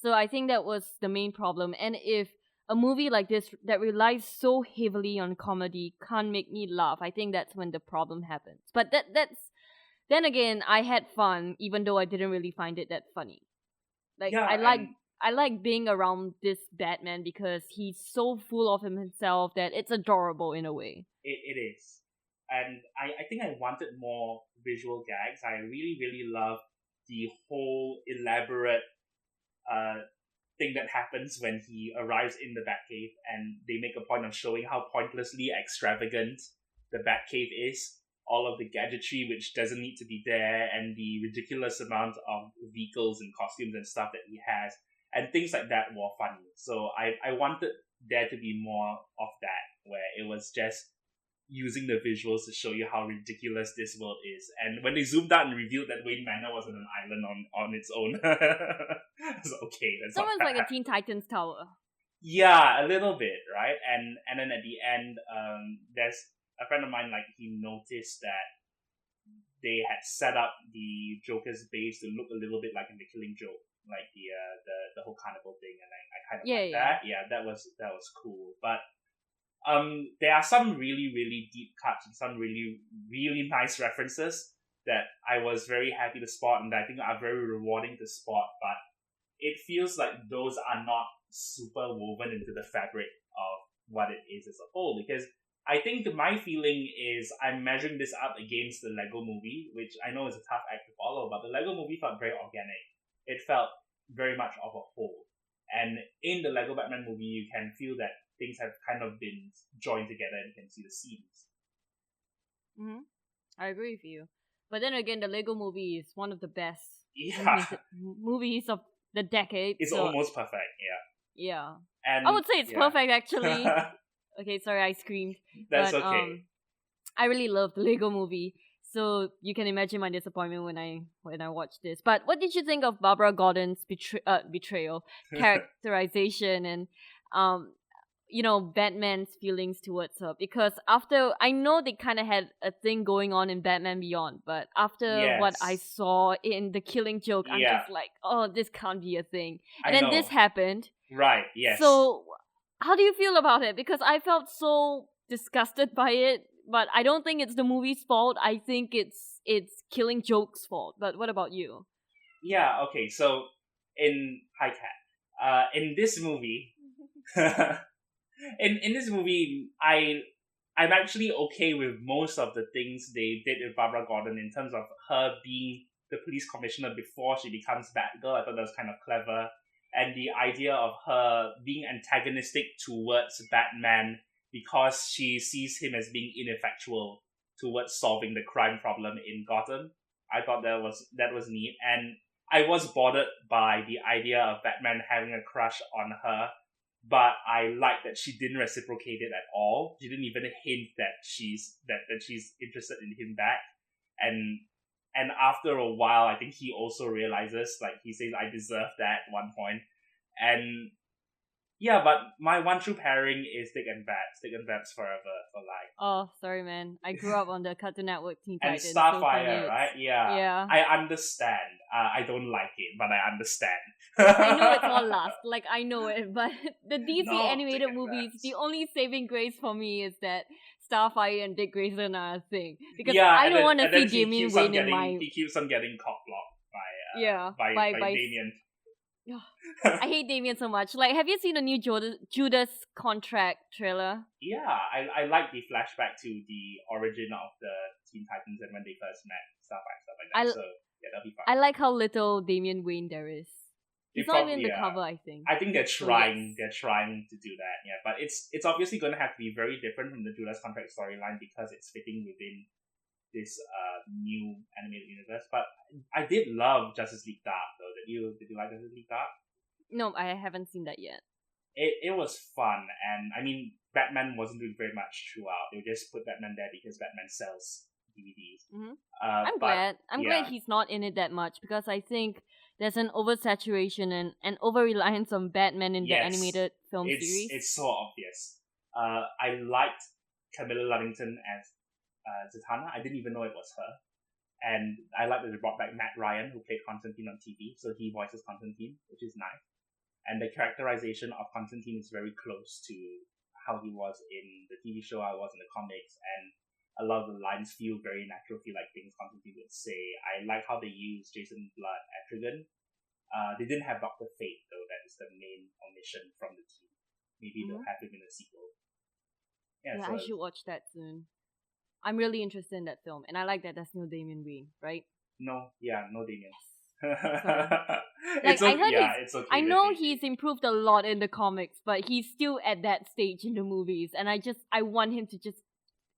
So I think that was the main problem. And if a movie like this that relies so heavily on comedy can't make me laugh, I think that's when the problem happens. But then again, I had fun, even though I didn't really find it that funny. Like, yeah, I like being around this Batman because he's so full of himself that it's adorable in a way. It is. And I think I wanted more visual gags. I really, really love the whole elaborate thing that happens when he arrives in the Batcave, and they make a point of showing how pointlessly extravagant the Batcave is. All of the gadgetry which doesn't need to be there, and the ridiculous amount of vehicles and costumes and stuff that he has. And things like that were funny. So I wanted there to be more of that, where it was just using the visuals to show you how ridiculous this world is. And when they zoomed out and revealed that Wayne Manor wasn't an island on its own, it's okay. That's almost like a Teen Titans tower. Yeah, a little bit, right? And then at the end, there's a friend of mine, like, he noticed that they had set up the Joker's base to look a little bit like in The Killing Joke, like the whole carnival thing, and I kind of like that. Yeah, that was cool. But there are some really, really deep cuts and some really, really nice references that I was very happy to spot, and that I think are very rewarding to spot. But it feels like those are not super woven into the fabric of what it is as a whole, because I think my feeling is I'm measuring this up against the Lego movie, which I know is a tough act to follow, but the Lego movie felt very organic. It felt very much of a whole. And in the Lego Batman movie, you can feel that things have kind of been joined together, and you can see the seams. I agree with you. But then again, the Lego movie is one of the best movies of the decade. It's almost perfect, yeah. And I would say it's perfect, actually. Okay, sorry, I screamed. That's okay. I really love the Lego movie, so you can imagine my disappointment when I watched this. But what did you think of Barbara Gordon's betrayal, characterization, and Batman's feelings towards her, because after I know they kind of had a thing going on in Batman Beyond, but after what I Yes. saw in The Killing Joke, I'm Yeah. just like, oh, this can't be a thing. I And then know. this happened. Right, yes. So how do you feel about it? Because I felt so disgusted by it, but I don't think it's the movie's fault. I think it's Killing Joke's fault. But what about you? Yeah, okay, so in Hi Cat. In this movie in this movie I'm actually okay with most of the things they did with Barbara Gordon in terms of her being the police commissioner before she becomes Batgirl. I thought that was kind of clever. And the idea of her being antagonistic towards Batman because she sees him as being ineffectual towards solving the crime problem in Gotham. I thought that was neat. And I was bothered by the idea of Batman having a crush on her, but I like that she didn't reciprocate it at all. She didn't even hint that she's interested in him back. And after a while, I think he also realizes, like, he says, I deserve that at one point. And yeah, but my one true pairing is Dick and Babs. Dick and Babs forever for life. Oh, sorry, man. I grew up on the Cartoon Network Teen And Titans. Starfire, so right? Yeah. Yeah. I understand. I don't like it, but I understand. I know it's all lust. Like, I know it, but the DC animated Dick and movies, Babs. the only saving grace for me is that Starfire and Dick Grayson are a thing. Because Yeah, I don't want to and then see Damian Wayne in my... He keeps on getting cock blocked by Damian. I hate Damian so much. Like, have you seen the new Judas Contract trailer? Yeah, I like the flashback to the origin of the Teen Titans and when they first met, stuff like that. So yeah, that'll be fun. I like how little Damian Wayne there is. He's not even in the cover, I think. I think they're trying to do that, yeah. But it's obviously going to have to be very different from the Judas Contract storyline because it's fitting within this new animated universe. But I did love Justice League Dark though. Did you like Justice League Dark? No, I haven't seen that yet. It was fun, and I mean Batman wasn't doing very much throughout. They just put Batman there because Batman sells DVDs. Mm-hmm. I'm glad he's not in it that much, because I think there's an oversaturation and an over-reliance on Batman in the animated film series. It's so obvious. I liked Camilla Luddington as Zatanna. I didn't even know it was her. And I like that they brought back Matt Ryan, who played Constantine on TV, so he voices Constantine, which is nice. And the characterization of Constantine is very close to how he was in the TV show, how he was in the comics, and a lot of the lines feel very natural, feel like things Constantine would say. I like how they use Jason Blood Etrigan. They didn't have Dr. Fate, though. That is the main omission from the team. Maybe they'll have him in a sequel. Yeah, so I should watch that soon. I'm really interested in that film, and I like that there's no Damian Wayne, right? No Damian. It's okay. I know he's improved a lot in the comics, but he's still at that stage in the movies, and I want him to just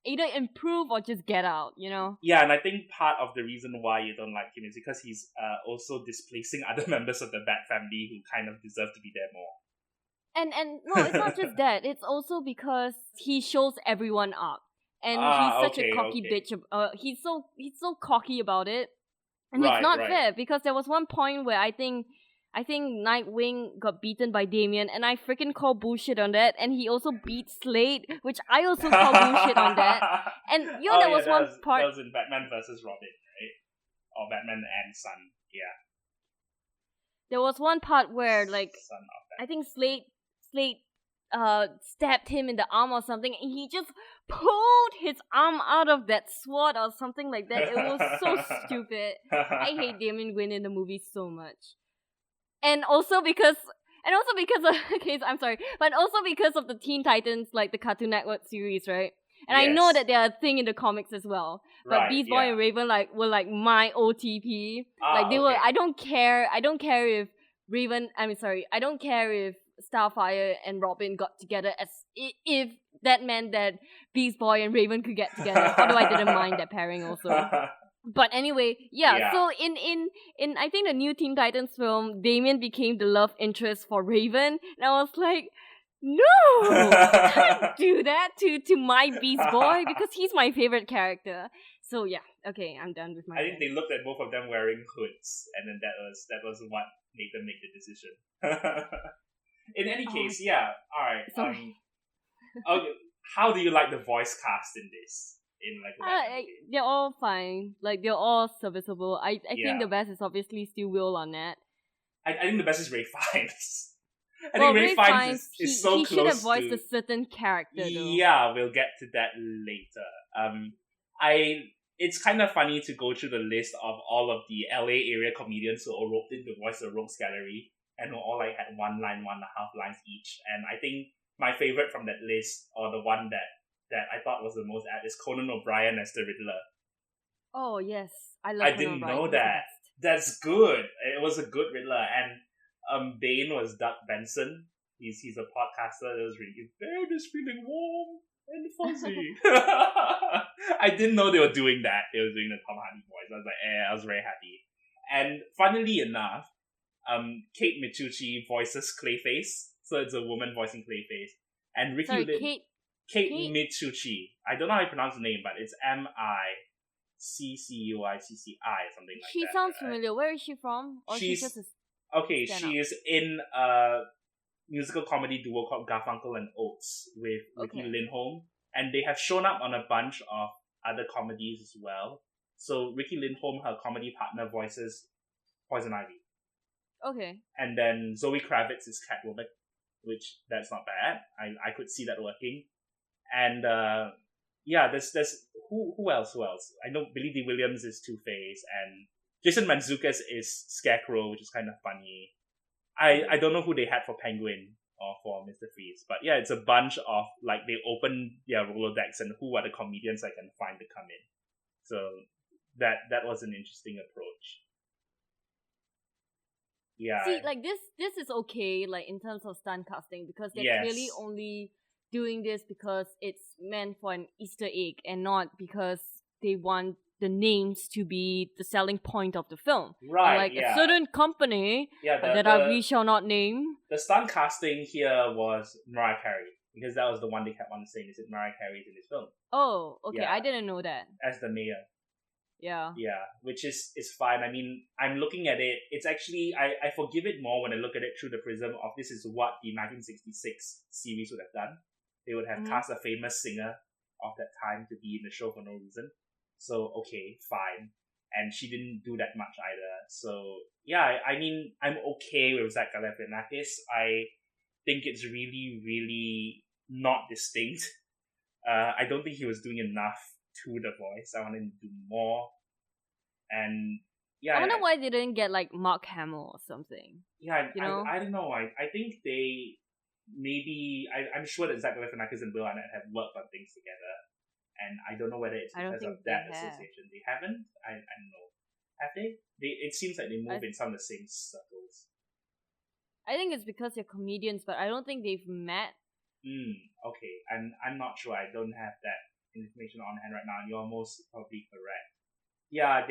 either improve or just get out, you know? Yeah, and I think part of the reason why you don't like him is because he's also displacing other members of the Bat family who kind of deserve to be there more. And no, it's not just that. It's also because he shows everyone up, and he's such a cocky bitch. He's so cocky about it, and it's not fair, because there was one point where I think Nightwing got beaten by Damian, and I freaking call bullshit on that. And he also beat Slade, which I also call bullshit on that. And there was one part. That was in Batman versus Robin, right? Or Batman and Son, yeah. There was one part where, like, I think Slade stabbed him in the arm or something, and he just pulled his arm out of that sword or something like that. It was so stupid. I hate Damian Wayne in the movie so much. And also because of I'm sorry, but also because of the Teen Titans, like the Cartoon Network series, right? And I know that they're a thing in the comics as well. But Beast Boy and Raven were like my OTP. I don't care if I don't care if Starfire and Robin got together, as if that meant that Beast Boy and Raven could get together. Although I didn't mind that pairing also. But anyway, so in I think the new Teen Titans film, Damian became the love interest for Raven, and I was like, no, you can't do that to my Beast Boy, because he's my favorite character. So yeah, okay, I'm done with my. I think they looked at both of them wearing hoods, and then that was what made them make the decision. In any case, alright. Sorry. Okay, how do you like the voice cast in this? In like the Batman movie? They're all fine. Like they're all serviceable. I think Yeah. the best is obviously still Will Arnett. I think the best is Ray Fiennes. I Well, think Ray Ray Fiennes Fiennes, is so he close should have voiced to. a certain character though. Yeah, we'll get to that later. It's kind of funny to go through the list of all of the LA area comedians who all roped in to voice the Rogues Gallery and who all like had 1 line, 1.5 lines each. And I think my favorite from that list, or the one that I thought was the most apt, is Conan O'Brien as the Riddler. Oh yes, I love. I didn't know that. That's good. It was a good Riddler. And Bane was Doug Benson. He's a podcaster that was really, bed is feeling warm and fuzzy. I didn't know they were doing that. They were doing the Tom Hardy voice. I was like, I was very happy. And funnily enough, Kate Micucci voices Clayface, so it's a woman voicing Clayface. And Ricky Sorry, Lin, Kate Micucci. I don't know how you pronounce the name, but it's Miccuicci or something like that. She sounds familiar. Where is she from? Or she's just okay. She is in a musical comedy duo called Garfunkel and Oates with Ricky Lindholm, and they have shown up on a bunch of other comedies as well. So Ricky Lindholm, her comedy partner, voices Poison Ivy. Okay. And then Zoe Kravitz is Catwoman, which that's not bad. I could see that working. And there's who else? I know Billy D. Williams is Two-Face, and Jason Mantzoukas is Scarecrow, which is kind of funny. I don't know who they had for Penguin or for Mr. Freeze, but yeah, it's a bunch of, like, they open their Rolodex and who are the comedians I can find to come in. So that was an interesting approach. Yeah. See, like this is okay, like in terms of stunt casting, because they're clearly only doing this because it's meant for an Easter egg and not because they want the names to be the selling point of the film. Right, like a certain company we shall not name. The stunt casting here was Mariah Carey, because that was the one they kept on saying, is it Mariah Carey in this film? Oh, okay, Yeah. I didn't know that. As the mayor. Yeah. Yeah, which is fine. I mean, I'm looking at it. It's actually, I forgive it more when I look at it through the prism of this is what the 1966 series would have done. They would have cast a famous singer of that time to be in the show for no reason. So, okay, fine. And she didn't do that much either. So, yeah, I mean, I'm okay with Zach Galifianakis. I think it's really, really not distinct. I don't think he was doing enough to the voice. I want him to do more. And yeah, I wonder why they didn't get like Mark Hamill or something. Yeah, you know? I don't know. I think they I'm sure that Zach Galifianakis and Will Arnett have worked on things together, and I don't know whether it's because of that association. They haven't. I don't know. Have they? It seems like they move in some of the same circles. I think it's because they're comedians, but I don't think they've met. Okay. I'm not sure. I don't have that information on hand right now. You're most probably correct. Yeah, I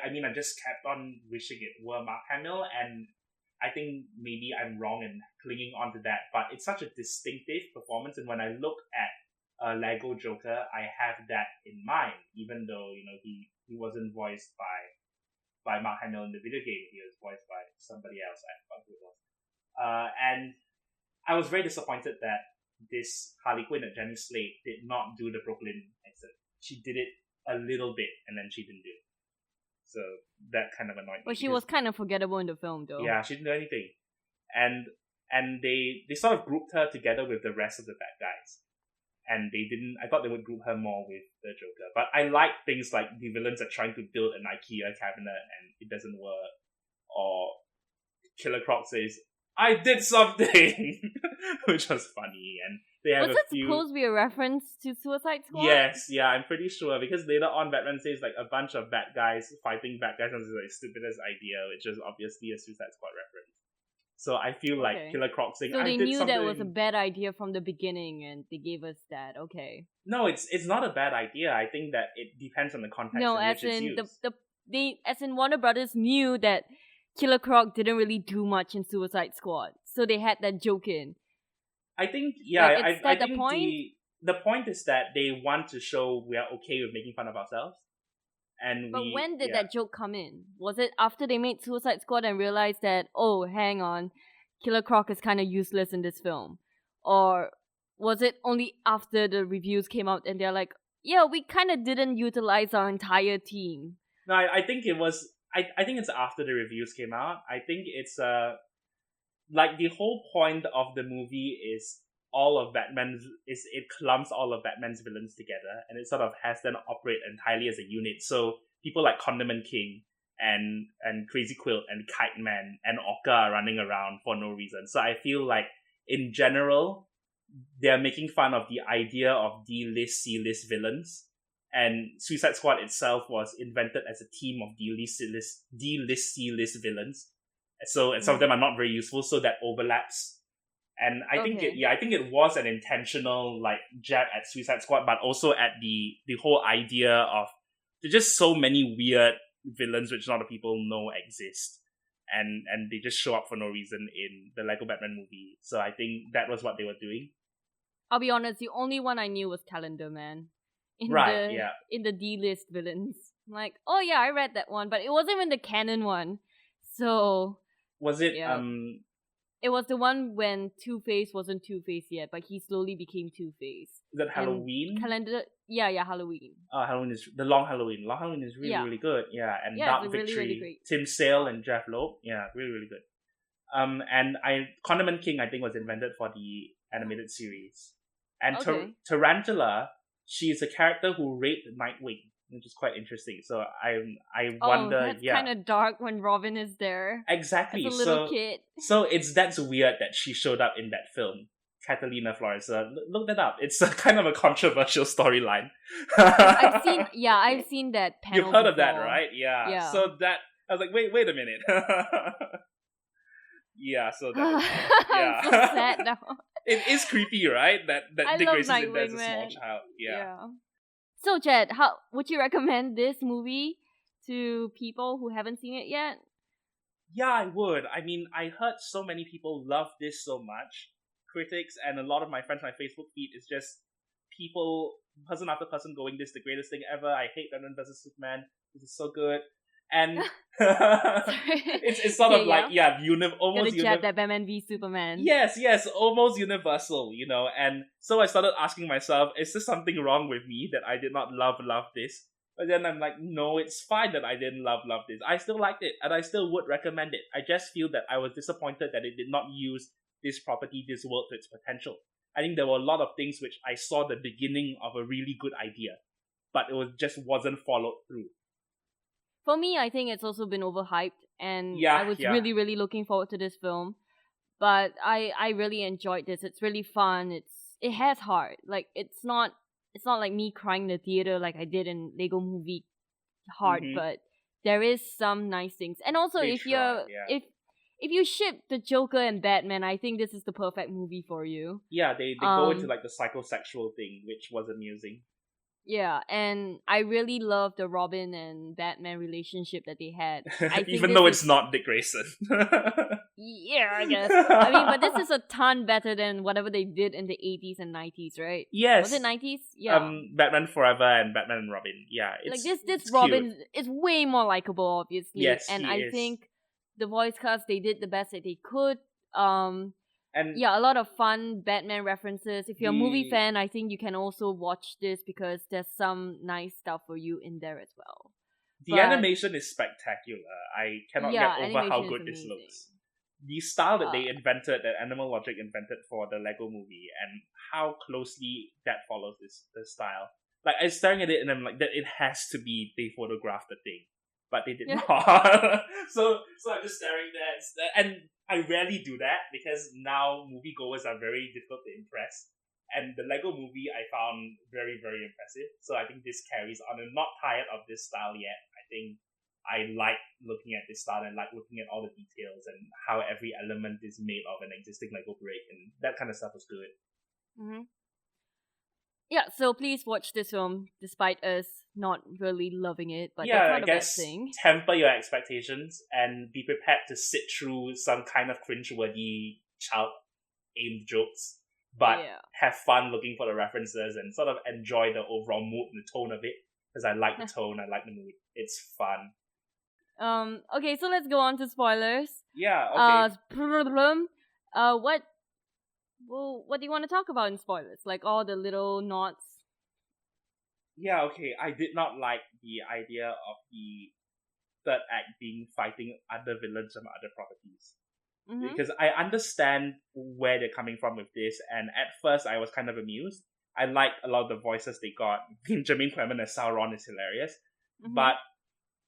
mean, I just kept on wishing it were Mark Hamill, and I think maybe I'm wrong in clinging on to that, but it's such a distinctive performance, and when I look at Lego Joker, I have that in mind, even though, you know, he wasn't voiced by Mark Hamill in the video game. He was voiced by somebody else. I forgot who it was. And I was very disappointed that this Harley Quinn, that Jenny Slate, did not do the Brooklyn accent. She did it a little bit, and then she didn't do it. So that kind of annoyed me. But she was kind of forgettable in the film, though. Yeah, she didn't do anything. And they sort of grouped her together with the rest of the bad guys. And they didn't, I thought they would group her more with the Joker. But I like things like the villains are trying to build an IKEA cabinet and it doesn't work. Or Killer Croc says, I did something! Which was funny. And they have was it supposed to be a reference to Suicide Squad? Yes, yeah, I'm pretty sure. Because later on, Batman says like a bunch of bad guys fighting bad guys, and it's like stupidest idea, which is obviously a Suicide Squad reference. So I feel like Killer Croc saying, so they knew something. that was a bad idea from the beginning, and they gave us that. Okay. No, it's not a bad idea. I think that it depends on the context. No, in as which in it's used. as in Warner Brothers knew that Killer Croc didn't really do much in Suicide Squad, so they had that joke in. I think, I think the point? The point is that they want to show we are okay with making fun of ourselves. But when did that joke come in? Was it after they made Suicide Squad and realized that, oh, hang on, Killer Croc is kind of useless in this film? Or was it only after the reviews came out and they're like, yeah, we kind of didn't utilize our entire team? No, I think it was. I think it's after the reviews came out. I think it's like the whole point of the movie is all of Batman's is it clumps all of Batman's villains together, and it sort of has them operate entirely as a unit. So people like Condiment King and Crazy Quilt and Kite Man and Orca are running around for no reason. So I feel like in general they're making fun of the idea of D-list, C-list villains. And Suicide Squad itself was invented as a team of D-list, C-list villains. So and some of them are not very useful, so that overlaps. And I think it was an intentional like jab at Suicide Squad, but also at the whole idea of there's just so many weird villains which not a lot of people know exist. And they just show up for no reason in the Lego Batman movie. So I think that was what they were doing. I'll be honest, the only one I knew was Calendar Man. In the D-list villains. I'm like, oh yeah, I read that one, but it wasn't even the canon one. So was it it was the one when Two-Face wasn't Two-Face yet, but he slowly became Two-Face. Is that Halloween? Halloween. Halloween is the Long Halloween. Long Halloween is really, really good. Yeah, and Dark Victory. Really, really great. Tim Sale and Jeff Loeb. Yeah, really, really good. And Condiment King I think was invented for the animated series. And Tarantula, she is a character who raped Nightwing, which is quite interesting. So I wonder. That's kind of dark when Robin is there. Exactly. As a little kid. So that's weird that she showed up in that film. Catalina Flores. Look that up. It's a kind of a controversial storyline. I've seen that panel. You've heard of that, right? Yeah. So that I was like, wait a minute. Yeah. So that. Yeah. I'm so sad now. It is creepy, right? That Dick Grayson's in there as a small child. Yeah. So, Jedd, how would you recommend this movie to people who haven't seen it yet? Yeah, I would. I mean, I heard so many people love this so much. Critics and a lot of my friends on my Facebook feed is just people, person after person, going, "This is the greatest thing ever. I hate Batman vs Superman. This is so good." And it's sort of like almost jab that Batman v Superman. Yes, almost universal, And so I started asking myself, is there something wrong with me that I did not love this? But then I'm like, no, it's fine that I didn't love this. I still liked it, and I still would recommend it. I just feel that I was disappointed that it did not use this property, this world to its potential. I think there were a lot of things which I saw the beginning of a really good idea, but it wasn't followed through. For me, I think it's also been overhyped, and I was really, really looking forward to this film. But I really enjoyed this. It's really fun. It has heart. Like it's not like me crying in the theater like I did in Lego Movie Heart, but there is some nice things. And also, if you ship the Joker and Batman, I think this is the perfect movie for you. Yeah, they go into like the psychosexual thing, which was amusing. Yeah, and I really love the Robin and Batman relationship that they had. Even though it's not Dick Grayson. Yeah, I guess. I mean, but this is a ton better than whatever they did in the 80s and 90s, right? Yes. Was it 90s? Yeah. Batman Forever and Batman and Robin. Yeah. This Robin is way more likable, obviously. Yes, and I think the voice cast, they did the best that they could. And a lot of fun Batman references. If you're a movie fan, I think you can also watch this because there's some nice stuff for you in there as well. The animation is spectacular. I cannot get over how good this looks. The style that they invented, that Animal Logic invented for the Lego movie, and how closely that follows the style. Like, I was staring at it and I'm like, that it has to be they photographed the thing. But they did not. So I'm just staring there. And I rarely do that because now moviegoers are very difficult to impress. And the Lego movie I found very, very impressive. So I think this carries on. I'm not tired of this style yet. I think I like looking at this style and like looking at all the details and how every element is made of an existing Lego brick. And that kind of stuff was good. Mm-hmm. Yeah, so please watch this film despite us not really loving it, but that's not a bad thing. Temper your expectations and be prepared to sit through some kind of cringe-worthy child-aimed jokes, but have fun looking for the references and sort of enjoy the overall mood and the tone of it, because I like the tone, I like the mood. It's fun. Okay, so let's go on to spoilers. Yeah, okay. Well, what do you want to talk about in spoilers? Like all the little nods. Yeah, okay. I did not like the idea of the third act being fighting other villains from other properties. Mm-hmm. Because I understand where they're coming from with this, and at first I was kind of amused. I liked a lot of the voices they got. Benjamin Clement as Sauron is hilarious. Mm-hmm. But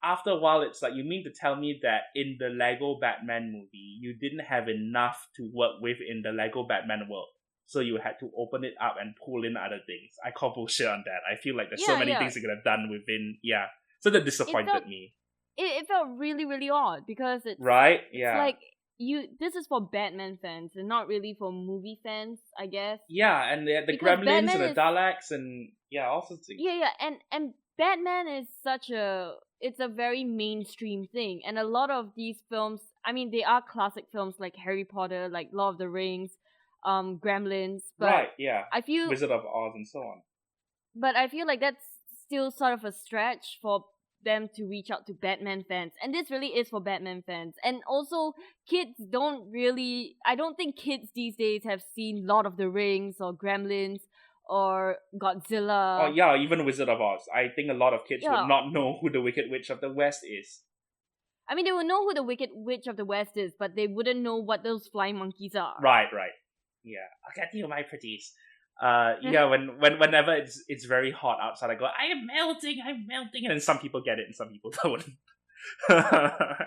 after a while, it's like, you mean to tell me that in the Lego Batman movie, you didn't have enough to work with in the Lego Batman world. So you had to open it up and pull in other things. I call bullshit on that. I feel like there's so many things they could have done within, So that disappointed me. It felt really, really odd because it's right. It's like this is for Batman fans and not really for movie fans, I guess. Yeah, and the Because Gremlins Batman and the Daleks and all sorts of things. Yeah, and Batman is it's a very mainstream thing, and a lot of these films, I mean, they are classic films like Harry Potter, like Lord of the Rings, Gremlins, but right, yeah. I feel Wizard of Oz and so on. But I feel like that's still sort of a stretch for them to reach out to Batman fans, and this really is for Batman fans. And also, I don't think kids these days have seen Lord of the Rings or Gremlins or Godzilla. Oh yeah, even Wizard of Oz. I think a lot of kids would not know who the Wicked Witch of the West is. I mean, they would know who the Wicked Witch of the West is, but they wouldn't know what those flying monkeys are. Right. Yeah, I'll get you, my pretties. Whenever it's very hot outside, I go, I'm melting, and then some people get it and some people don't.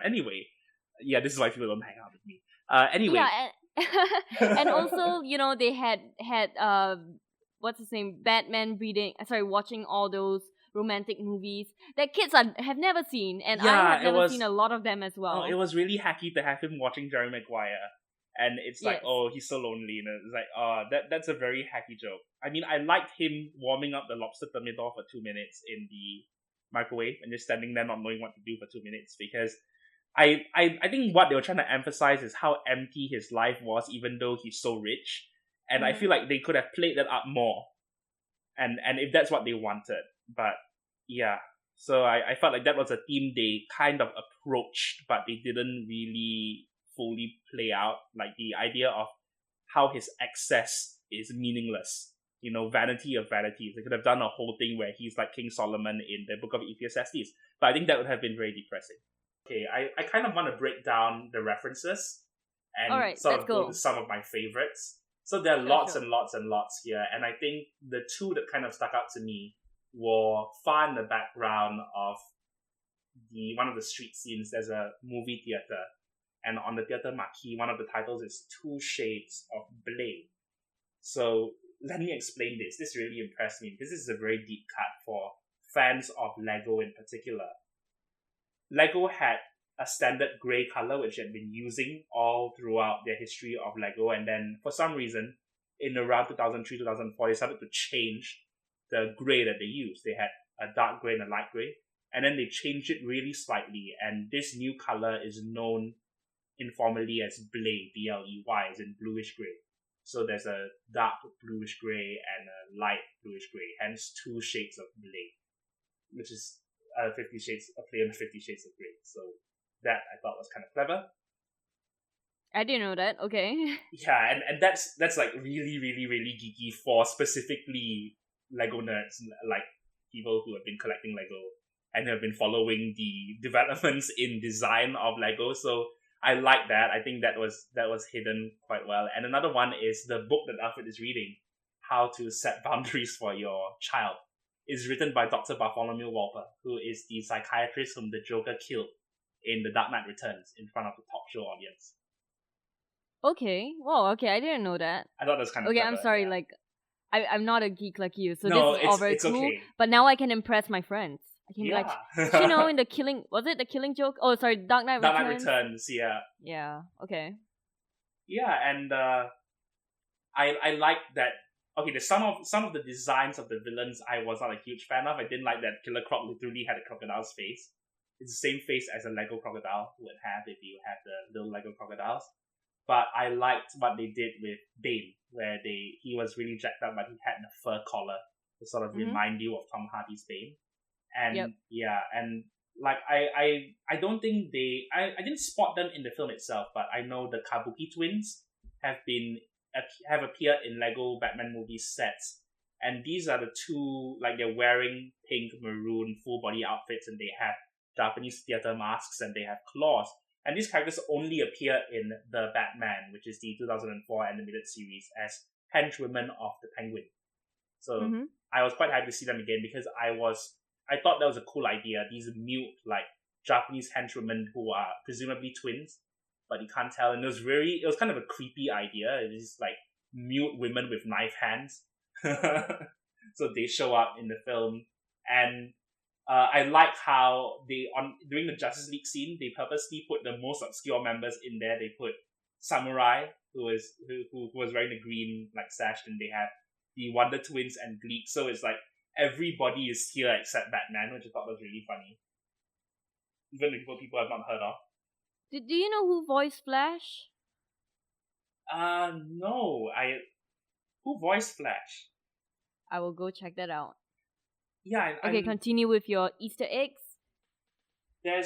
Anyway, yeah, this is why people don't hang out with me. Anyway, yeah, and also, they had what's his name, Batman watching all those romantic movies that kids have never seen, and I have never seen a lot of them as well. Oh, it was really hacky to have him watching Jerry Maguire. And it's like, oh, he's so lonely. And it's like, that's a very hacky joke. I mean, I liked him warming up the lobster thermidor for 2 minutes in the microwave and just standing there not knowing what to do for 2 minutes, because I think what they were trying to emphasize is how empty his life was, even though he's so rich. And I feel like they could have played that up more. And if that's what they wanted. But yeah. So I felt like that was a theme they kind of approached, but they didn't really fully play out, like the idea of how his excess is meaningless. Vanity of vanities. They could have done a whole thing where he's like King Solomon in the Book of Ecclesiastes, but I think that would have been very depressing. Okay, I kind of want to break down the references and sort of go to some of my favorites. So there are lots and lots and lots here, and I think the two that kind of stuck out to me were far in the background of one of the street scenes. There's a movie theater. And on the theater marquee, one of the titles is 2 Shades of Blade. So let me explain this. This really impressed me because this is a very deep cut for fans of Lego in particular. Lego had a standard grey color which had been using all throughout their history of Lego, and then for some reason, in around 2003-2004, they started to change the grey that they used. They had a dark grey and a light grey, and then they changed it really slightly, and this new color is known informally as Blade, B-L-E-Y, as in bluish grey. So there's a dark bluish grey and a light bluish grey, hence 2 Shades of Blade, which is 50 Shades, a play on 50 Shades of Grey. So that I thought was kind of clever. I didn't know that. Okay. Yeah, and that's like really, really, really geeky for specifically Lego nerds, like people who have been collecting Lego and have been following the developments in design of Lego. So I like that. I think that was hidden quite well. And another one is the book that Alfred is reading, How to Set Boundaries for Your Child, is written by Dr. Bartholomew Walper, who is the psychiatrist whom the Joker killed in The Dark Knight Returns in front of the talk show audience. Okay. Wow, okay, I didn't know that. I thought that was kind of okay, clever, I'm sorry, yeah. like I'm not a geek like you, so No, this is all very it's cool. okay. But now I can impress my friends. I can be like, in the Killing, was it the Killing Joke? Oh, sorry, Dark Knight Returns. Dark Knight Returns, yeah. Yeah. Okay. Yeah, and I like that. Okay, there's some of the designs of the villains I was not a huge fan of. I didn't like that Killer Croc literally had a crocodile's face. It's the same face as a Lego crocodile would have if you had the little Lego crocodiles. But I liked what they did with Bane, where he was really jacked up, but he had the fur collar to sort of remind you of Tom Hardy's Bane. And yeah, and like I don't think I didn't spot them in the film itself, but I know the Kabuki twins have been have appeared in Lego Batman movie sets. And these are the two, like, they're wearing pink, maroon, full body outfits, and they have Japanese theater masks, and they have claws. And these characters only appear in The Batman, which is the 2004 animated series, as henchwomen of the Penguin. So I was quite happy to see them again because I thought that was a cool idea. These mute, like, Japanese henchwomen who are presumably twins, but you can't tell. And it was kind of a creepy idea. It was like mute women with knife hands. So they show up in the film, and I like how during the Justice League scene, they purposely put the most obscure members in there. They put Samurai, who was wearing the green like sash, and they have the Wonder Twins and Gleek. So it's like everybody is here except Batman, which I thought was really funny. Even the people I've not heard of. Do you know who voiced Flash? No. Who voiced Flash? I will go check that out. Yeah. Okay, continue with your Easter eggs. There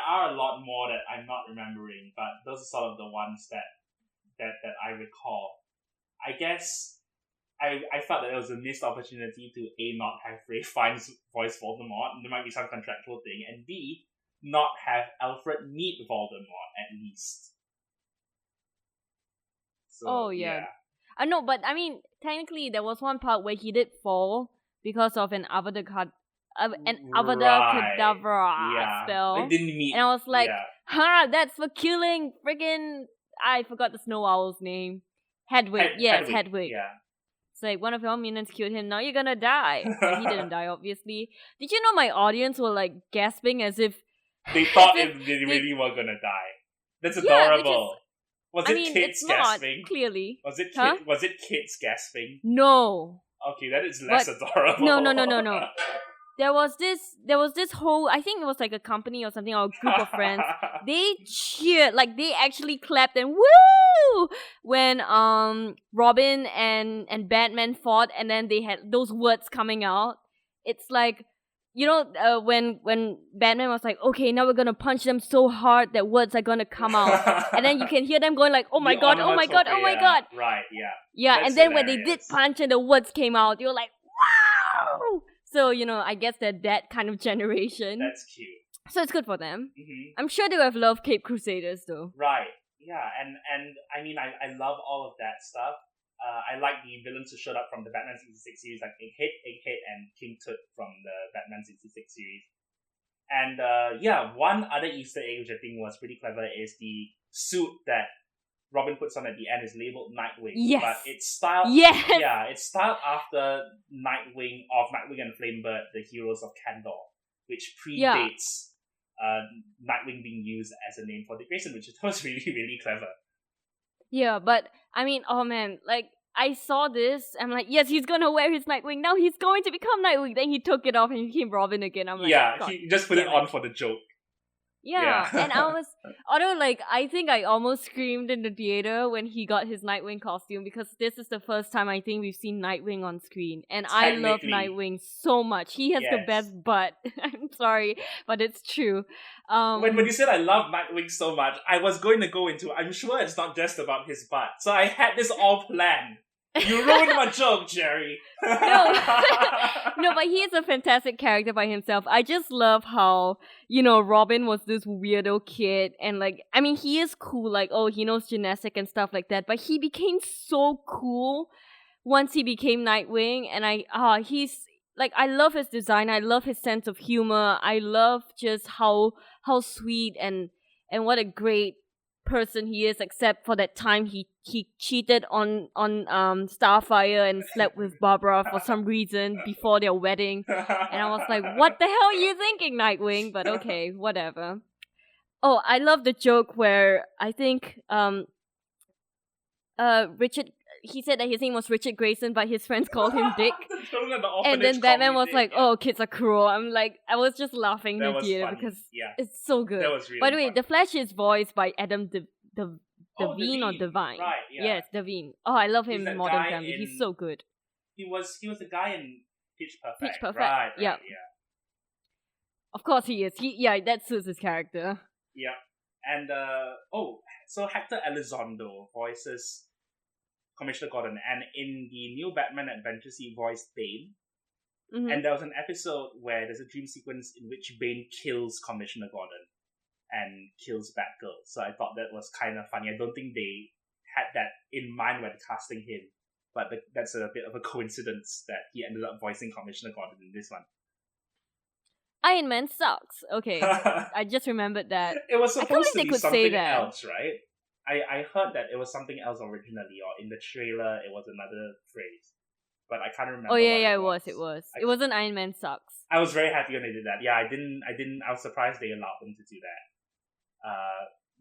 are a lot more that I'm not remembering, but those are sort of the ones that I recall. I guess I felt that there was a missed opportunity to A, not have Ray Fiennes voice Voldemort, and there might be some contractual thing, and B, not have Alfred meet Voldemort at least. So, yeah. No, but I mean, technically, there was one part where he did fall because of an Avada Kedavra spell. They didn't meet. And I was like, that's for killing friggin'... I forgot the Snow Owl's name. Hedwig. It's Hedwig. Yeah. It's like, one of your minions killed him, now you're gonna die. But he didn't die, obviously. Did you know my audience were like gasping as if... They thought they really were gonna die. That's adorable. Was it kids gasping? Not, clearly. Was it kids gasping? No. Okay, that is less adorable. No. There was this whole, I think it was like a company or something, or a group of friends. They cheered, like they actually clapped and woo when Robin and Batman fought, and then they had those words coming out. It's like, you know, when Batman was like, okay, now we're gonna punch them so hard that words are gonna come out, and then you can hear them going like, oh my god, oh my god, oh my god. Right, yeah. Yeah, that's and then hilarious. When they did punch and the words came out, you were like, wow. So, you know, I guess they're that kind of generation. That's cute. So it's good for them. Mm-hmm. I'm sure they would have loved Cape Crusaders though. Right. Yeah, and I mean, I love all of that stuff. I like the villains who showed up from the Batman 66 series, like Egghead, and King Tut from the Batman 66 series. And one other Easter egg which I think was pretty clever is the suit that Robin puts on at the end is labeled Nightwing. Yes. But it's styled it's styled after Nightwing and Flamebird, the heroes of Kandor, which predates Nightwing being used as a name for Dick Grayson, which was really, really clever. Yeah, but I mean, oh man, like I saw this, I'm like, yes, he's gonna wear his Nightwing. Now he's going to become Nightwing. Then he took it off and he became Robin again. I'm like, he just put it on for the joke. Yeah, and I think I almost screamed in the theater when he got his Nightwing costume, because this is the first time I think we've seen Nightwing on screen, and I love Nightwing so much. He has the best butt. I'm sorry, but it's true. When you said I love Nightwing so much, I was going to go into, I'm sure it's not just about his butt. So I had this all planned. You ruined my joke, Gerry. No, but he is a fantastic character by himself. I just love how, you know, Robin was this weirdo kid, and like, I mean, he is cool, like, oh, he knows gymnastics and stuff like that, but he became so cool once he became Nightwing, and he's, like, I love his design, I love his sense of humor, I love just how sweet and what a great person he is, except for that time he cheated on Starfire and slept with Barbara for some reason before their wedding, and I was like, what the hell are you thinking, Nightwing? But okay, whatever. Oh, I love the joke where I think Richard, he said that his name was Richard Grayson, but his friends called him Dick. And then Batman was like, oh, kids are cruel. I'm like, I was just laughing in the theater because it's so good. That was really By the way, funny. The Flash is voiced by Adam Devine or Devine. Right, yeah. Yes, Devine. Oh, I love him in Modern Family. He's so good. He was the guy in Pitch Perfect. Pitch Perfect. Right, yeah. Of course he is. That suits his character. Yeah. And so Hector Elizondo voices Commissioner Gordon, and in the new Batman Adventures, he voiced Bane. Mm-hmm. And there was an episode where there's a dream sequence in which Bane kills Commissioner Gordon and kills Batgirl. So I thought that was kind of funny. I don't think they had that in mind when casting him, but that's a bit of a coincidence that he ended up voicing Commissioner Gordon in this one. Iron Man sucks. Okay, I just remembered that. It was supposed to they be could say something that. else, right? I heard that it was something else originally, or in the trailer it was another phrase, but I can't remember. Oh yeah, it was. It wasn't Iron Man sucks. I was very happy when they did that. Yeah, I was surprised they allowed them to do that.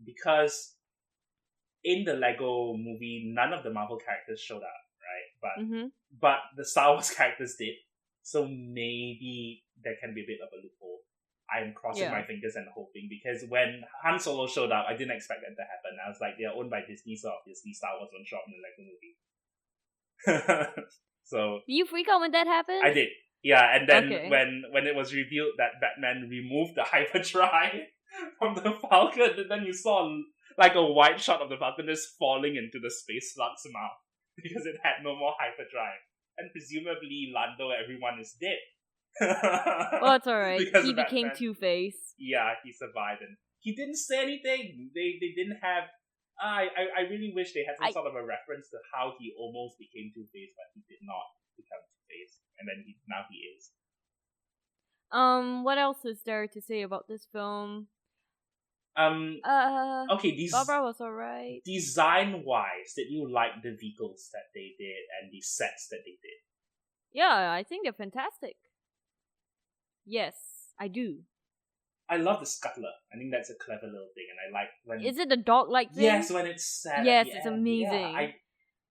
Because in the Lego movie, none of the Marvel characters showed up, right? But the Star Wars characters did. So maybe there can be a bit of a loophole. I'm crossing my fingers and hoping, because when Han Solo showed up, I didn't expect that to happen. I was like, they're owned by Disney, so obviously Star Wars won't show up in the Lego movie. So did you freak out when that happened? I did. Yeah, and then when it was revealed that Batman removed the hyperdrive from the Falcon, and then you saw like a wide shot of the Falcon just falling into the space slug's mouth because it had no more hyperdrive. And presumably Lando, everyone is dead. Well, it's alright. He became Two-Face. Yeah, he survived, and he didn't say anything. They didn't have. I really wish they had some sort of a reference to how he almost became Two-Face, but he did not become Two-Face, and then now he is. What else is there to say about this film? Okay, Barbara was alright. Design-wise, did you like the vehicles that they did and the sets that they did? Yeah, I think they're fantastic. Yes, I do. I love the scuttler. I think that's a clever little thing, and I like when... Is it the dog-like thing? Yes, when it's sad. Yes, it's amazing. Yeah,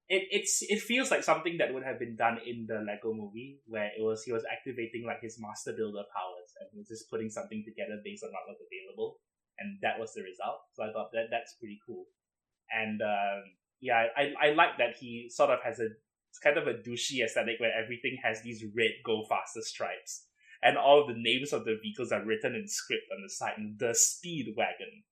it feels like something that would have been done in the Lego movie, where he was activating like his master builder powers, and he was just putting something together based on what was available, and that was the result. So I thought that's pretty cool. And I like that he sort of has it's kind of a douchey aesthetic where everything has these red go faster stripes. And all of the names of the vehicles are written in script on the side. The Speed Wagon.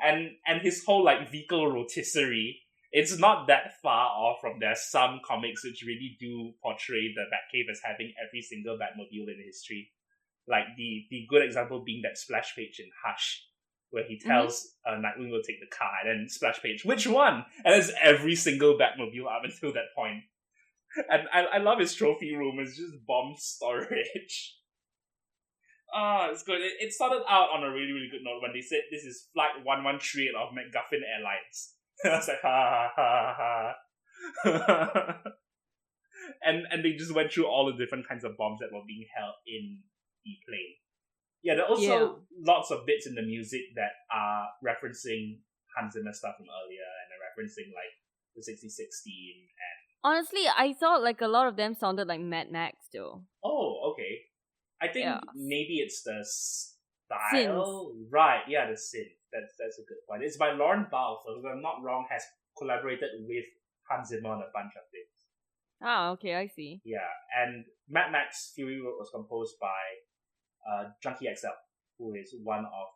and his whole like vehicle rotisserie, it's not that far off from there. Some comics which really do portray the Batcave as having every single Batmobile in history. Like the good example being that splash page in Hush, where he tells Nightwing will take the car, and then splash page, which one? And it's every single Batmobile up until that point. And I love his trophy room. It's just bomb storage. It's good. It started out on a really, really good note when they said this is Flight 113 of MacGuffin Airlines. I was like, ha and they just went through all the different kinds of bombs that were being held in the plane. Yeah, there are also lots of bits in the music that are referencing Hans Zimmer stuff from earlier, and are referencing like the 6016 and... Honestly, I thought like a lot of them sounded like Mad Max though. Oh, okay. I think maybe it's the style. Synth. Right, yeah, the synth. That's a good point. It's by Lauren Balfour, who, if I'm not wrong, has collaborated with Hans Zimmer on a bunch of things. Ah, okay, I see. Yeah, and Mad Max Fury Road was composed by Junkie XL, who is one of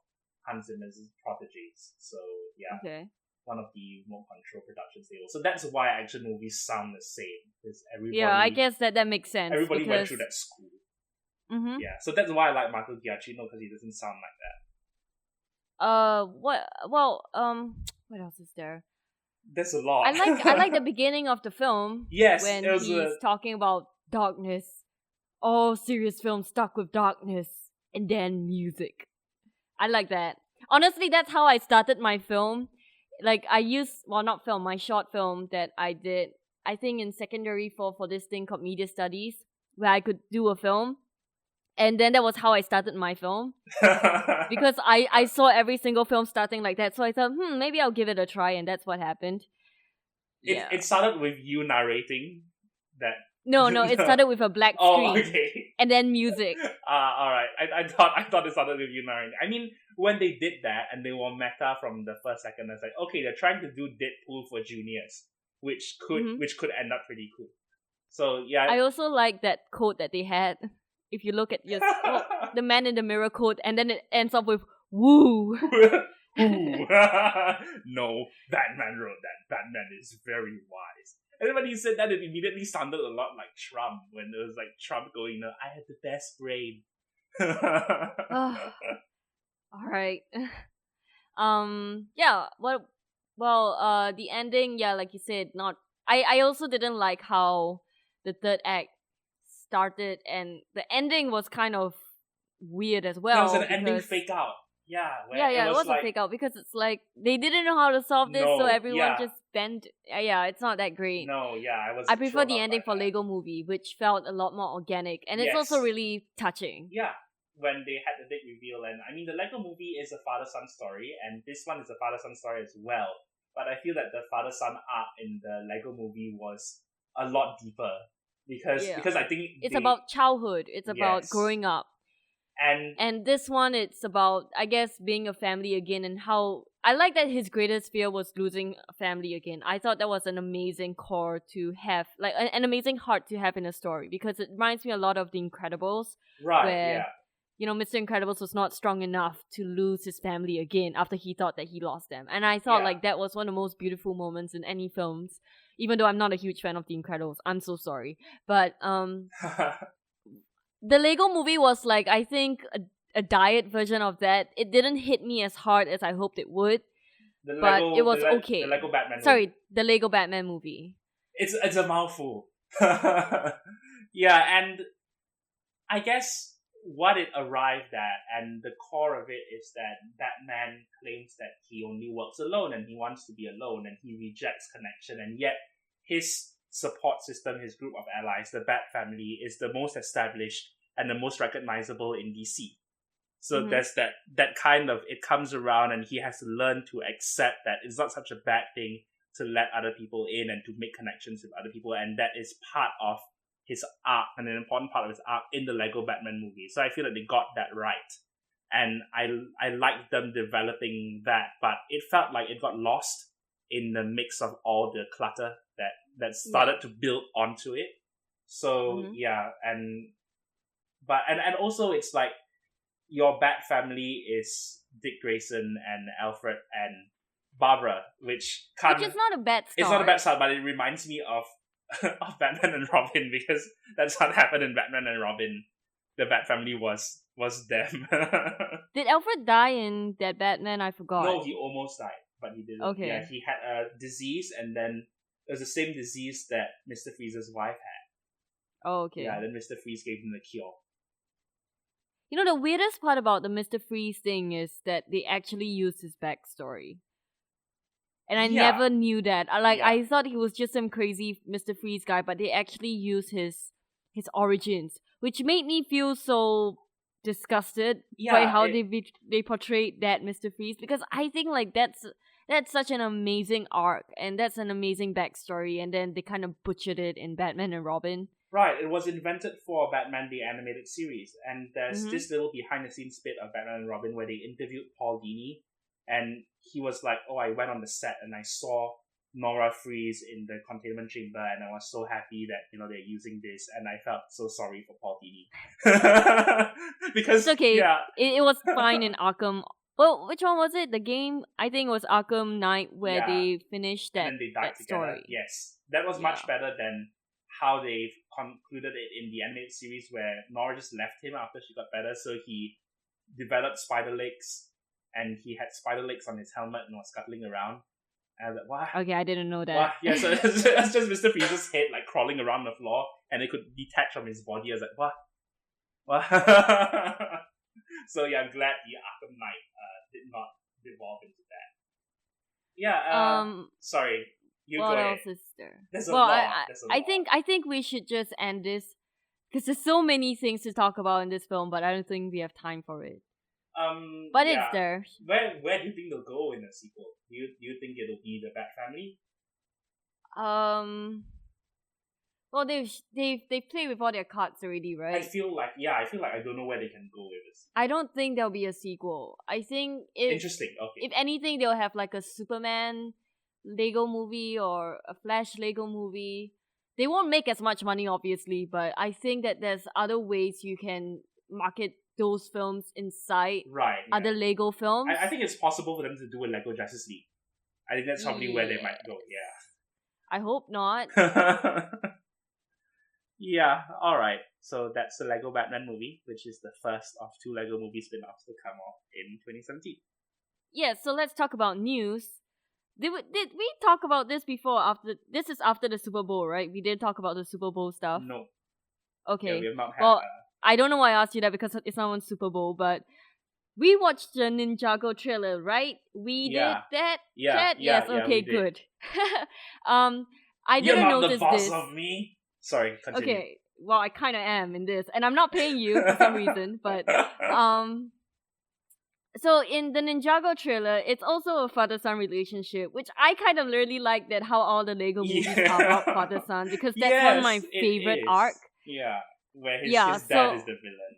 Hans Zimmer's proteges. So, yeah. Okay. One of the remote control productions labels. So that's why action movies sound the same. Because everybody... Yeah, I guess that makes sense. Everybody went through that school. Mm-hmm. Yeah, so that's why I like Marco Giacchino, because he doesn't sound like that. What else is there? There's a lot. I like the beginning of the film. Yes, when he's talking about darkness. All serious films stuck with darkness, and then music. I like that. Honestly, that's how I started my film. Like, my short film that I did, I think in secondary for this thing called media studies, where I could do a film. And then that was how I started my film. Because I saw every single film starting like that, so I thought, maybe I'll give it a try, and that's what happened. It started with you narrating that... No, it started with a black screen. Oh, okay. And then music. Alright. I thought it started with you narrating. I mean, when they did that, and they were meta from the first second, I was like, okay, they're trying to do Deadpool for juniors, which could end up pretty cool. So, yeah. I also like that quote that they had. If you look at the Man in the Mirror quote, and then it ends up with, woo! Ooh. No, Batman wrote that. Batman is very wise. And then when he said that, it immediately sounded a lot like Trump, when it was like Trump going, "No, I had the best brain." All right. Yeah. The ending. Yeah, like you said, not. I also didn't like how the third act started, and the ending was kind of weird as There was well an ending because fake out. Yeah, where yeah, it it was was a like, fake out because it's like they didn't know how to solve this, so no, everyone yeah, just bent. Yeah, it's not that great. no, yeah, I was I prefer thrown the off by ending for that. Lego Movie, which felt a lot more organic, and it's also Yes. really touching. Yeah, when they had the big reveal, and I mean, the Lego Movie is a father-son story, and this one is a father-son story as well. But I feel that the father-son arc in the Lego Movie was a lot deeper because Yeah. I think It's they, about childhood. It's about yes, growing up. And this one, it's about, I guess, being a family again, and how I like that his greatest fear was losing a family again. I thought that was an amazing core to have, like an amazing heart to have in a story, because it reminds me a lot of The Incredibles, right, where yeah, Mr. Incredibles was not strong enough to lose his family again after he thought that he lost them. And I thought yeah. like that was one of the most beautiful moments in any films. Even though I'm not a huge fan of The Incredibles, I'm so sorry. But the Lego Movie was like, I think, a diet version of that. It didn't hit me as hard as I hoped it would, but it was okay. The Lego Batman. Sorry, movie. the Lego Batman movie. It's a mouthful. Yeah, and I guess what it arrived at, and the core of it, is that Batman claims that he only works alone and he wants to be alone and he rejects connection, and yet his support system, his group of allies, the Bat family, is the most established and the most recognizable in DC. So there's that kind of, it comes around, and he has to learn to accept that it's not such a bad thing to let other people in and to make connections with other people, and that is part of his arc, and an important part of his arc in the Lego Batman movie. So I feel that they got that right, and I liked them developing that, but it felt like it got lost in the mix of all the clutter that started to build onto it. So yeah, and also it's like your Bat family is Dick Grayson and Alfred and Barbara, which is not a bad start. It's not a bad start, but it reminds me of Batman and Robin, because that's what happened in Batman and Robin. The Bat family was them. Did Alfred die in that Batman? I forgot. No, he almost died, but he didn't. Okay. Yeah, he had a disease, and then it was the same disease that Mr. Freeze's wife had. Oh, okay. Yeah, then Mr. Freeze gave him the cure. You know, the weirdest part about the Mr. Freeze thing is that they actually used his backstory. And I never knew that. I thought he was just some crazy Mr. Freeze guy, but they actually used his origins, which made me feel so disgusted by how they portrayed that Mr. Freeze, because I think like that's such an amazing arc, and that's an amazing backstory, and then they kind of butchered it in Batman and Robin. Right, it was invented for Batman the Animated Series, and there's this little behind-the-scenes bit of Batman and Robin where they interviewed Paul Dini, and he was like, "Oh, I went on the set and I saw Nora freeze in the containment chamber, and I was so happy that they're using this, and I felt so sorry for Paul Dini." Because it's okay, yeah, it was fine in Arkham. Well, which one was it? The game? I think it was Arkham Knight, where they finished that, and then they died that together. story. Yes, that was much better than how they concluded it in the animated series, where Nora just left him after she got better, so he developed spider legs, and he had spider legs on his helmet and was scuttling around. And I was like, what? Okay, I didn't know that. What? Yeah, so it's just Mr. Freeze's head like crawling around the floor, and it could detach from his body. I was like, what? What? So yeah, I'm glad the Arkham Knight did not devolve into that. Yeah. Sorry. What else is there? There's a lot. I think we should just end this, because there's so many things to talk about in this film, but I don't think we have time for it. But it's there. Where do you think they'll go in the sequel? Do you think it'll be the Bat family? Well, they played with all their cards already, right? I feel like I don't know where they can go with this. I don't think there'll be a sequel. I think interesting. Okay. If anything, they'll have like a Superman Lego movie or a Flash Lego movie. They won't make as much money, obviously, but I think that there's other ways you can market those films inside Right. other Lego films. I think it's possible for them to do a Lego Justice League. I think that's probably where they might go. I hope not. Yeah, alright. So that's the Lego Batman movie, which is the first of 2 Lego movie spin-offs to come out in 2017. Yeah, so let's talk about news. Did we talk about this before? This is after the Super Bowl, right? We did talk about the Super Bowl stuff. No. Okay. Yeah, we have not had. Well, I don't know why I asked you that because it's not on Super Bowl, but we watched the Ninjago trailer, right? We did that. Jedd? Yes. Okay. Good. I didn't notice this. You're not the boss of me. Sorry. Continue. Okay. Well, I kind of am in this, and I'm not paying you for some reason, but So in the Ninjago trailer, it's also a father-son relationship, which I kind of really like that how all the Lego movies are about father-son, because that's one of my favorite arc. Yeah, where his dad is the villain.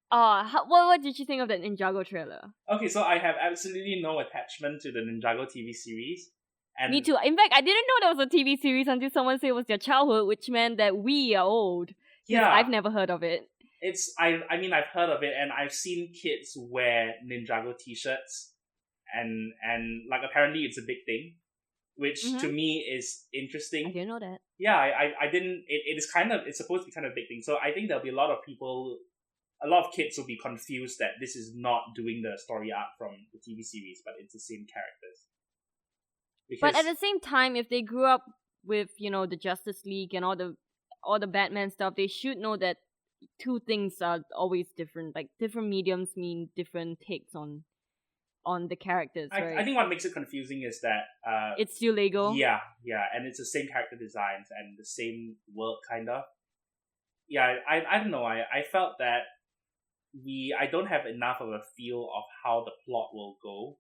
What did you think of that Ninjago trailer? Okay, so I have absolutely no attachment to the Ninjago TV series. And me too. In fact, I didn't know there was a TV series until someone said it was their childhood, which meant that we are old. Yeah. I've never heard of it. I mean, I've heard of it, and I've seen kids wear Ninjago t-shirts, and like apparently it's a big thing, which to me is interesting. I didn't know that. Yeah, I didn't. It's supposed to be kind of a big thing. So I think there'll be a lot of kids will be confused that this is not doing the story arc from the TV series, but it's the same characters. But at the same time, if they grew up with the Justice League and all the Batman stuff, they should know that two things are always different. Like different mediums mean different takes on the characters, right? I think what makes it confusing is that it's still Lego. Yeah, and it's the same character designs and the same world, kind of. Yeah, I don't know. I felt that I don't have enough of a feel of how the plot will go,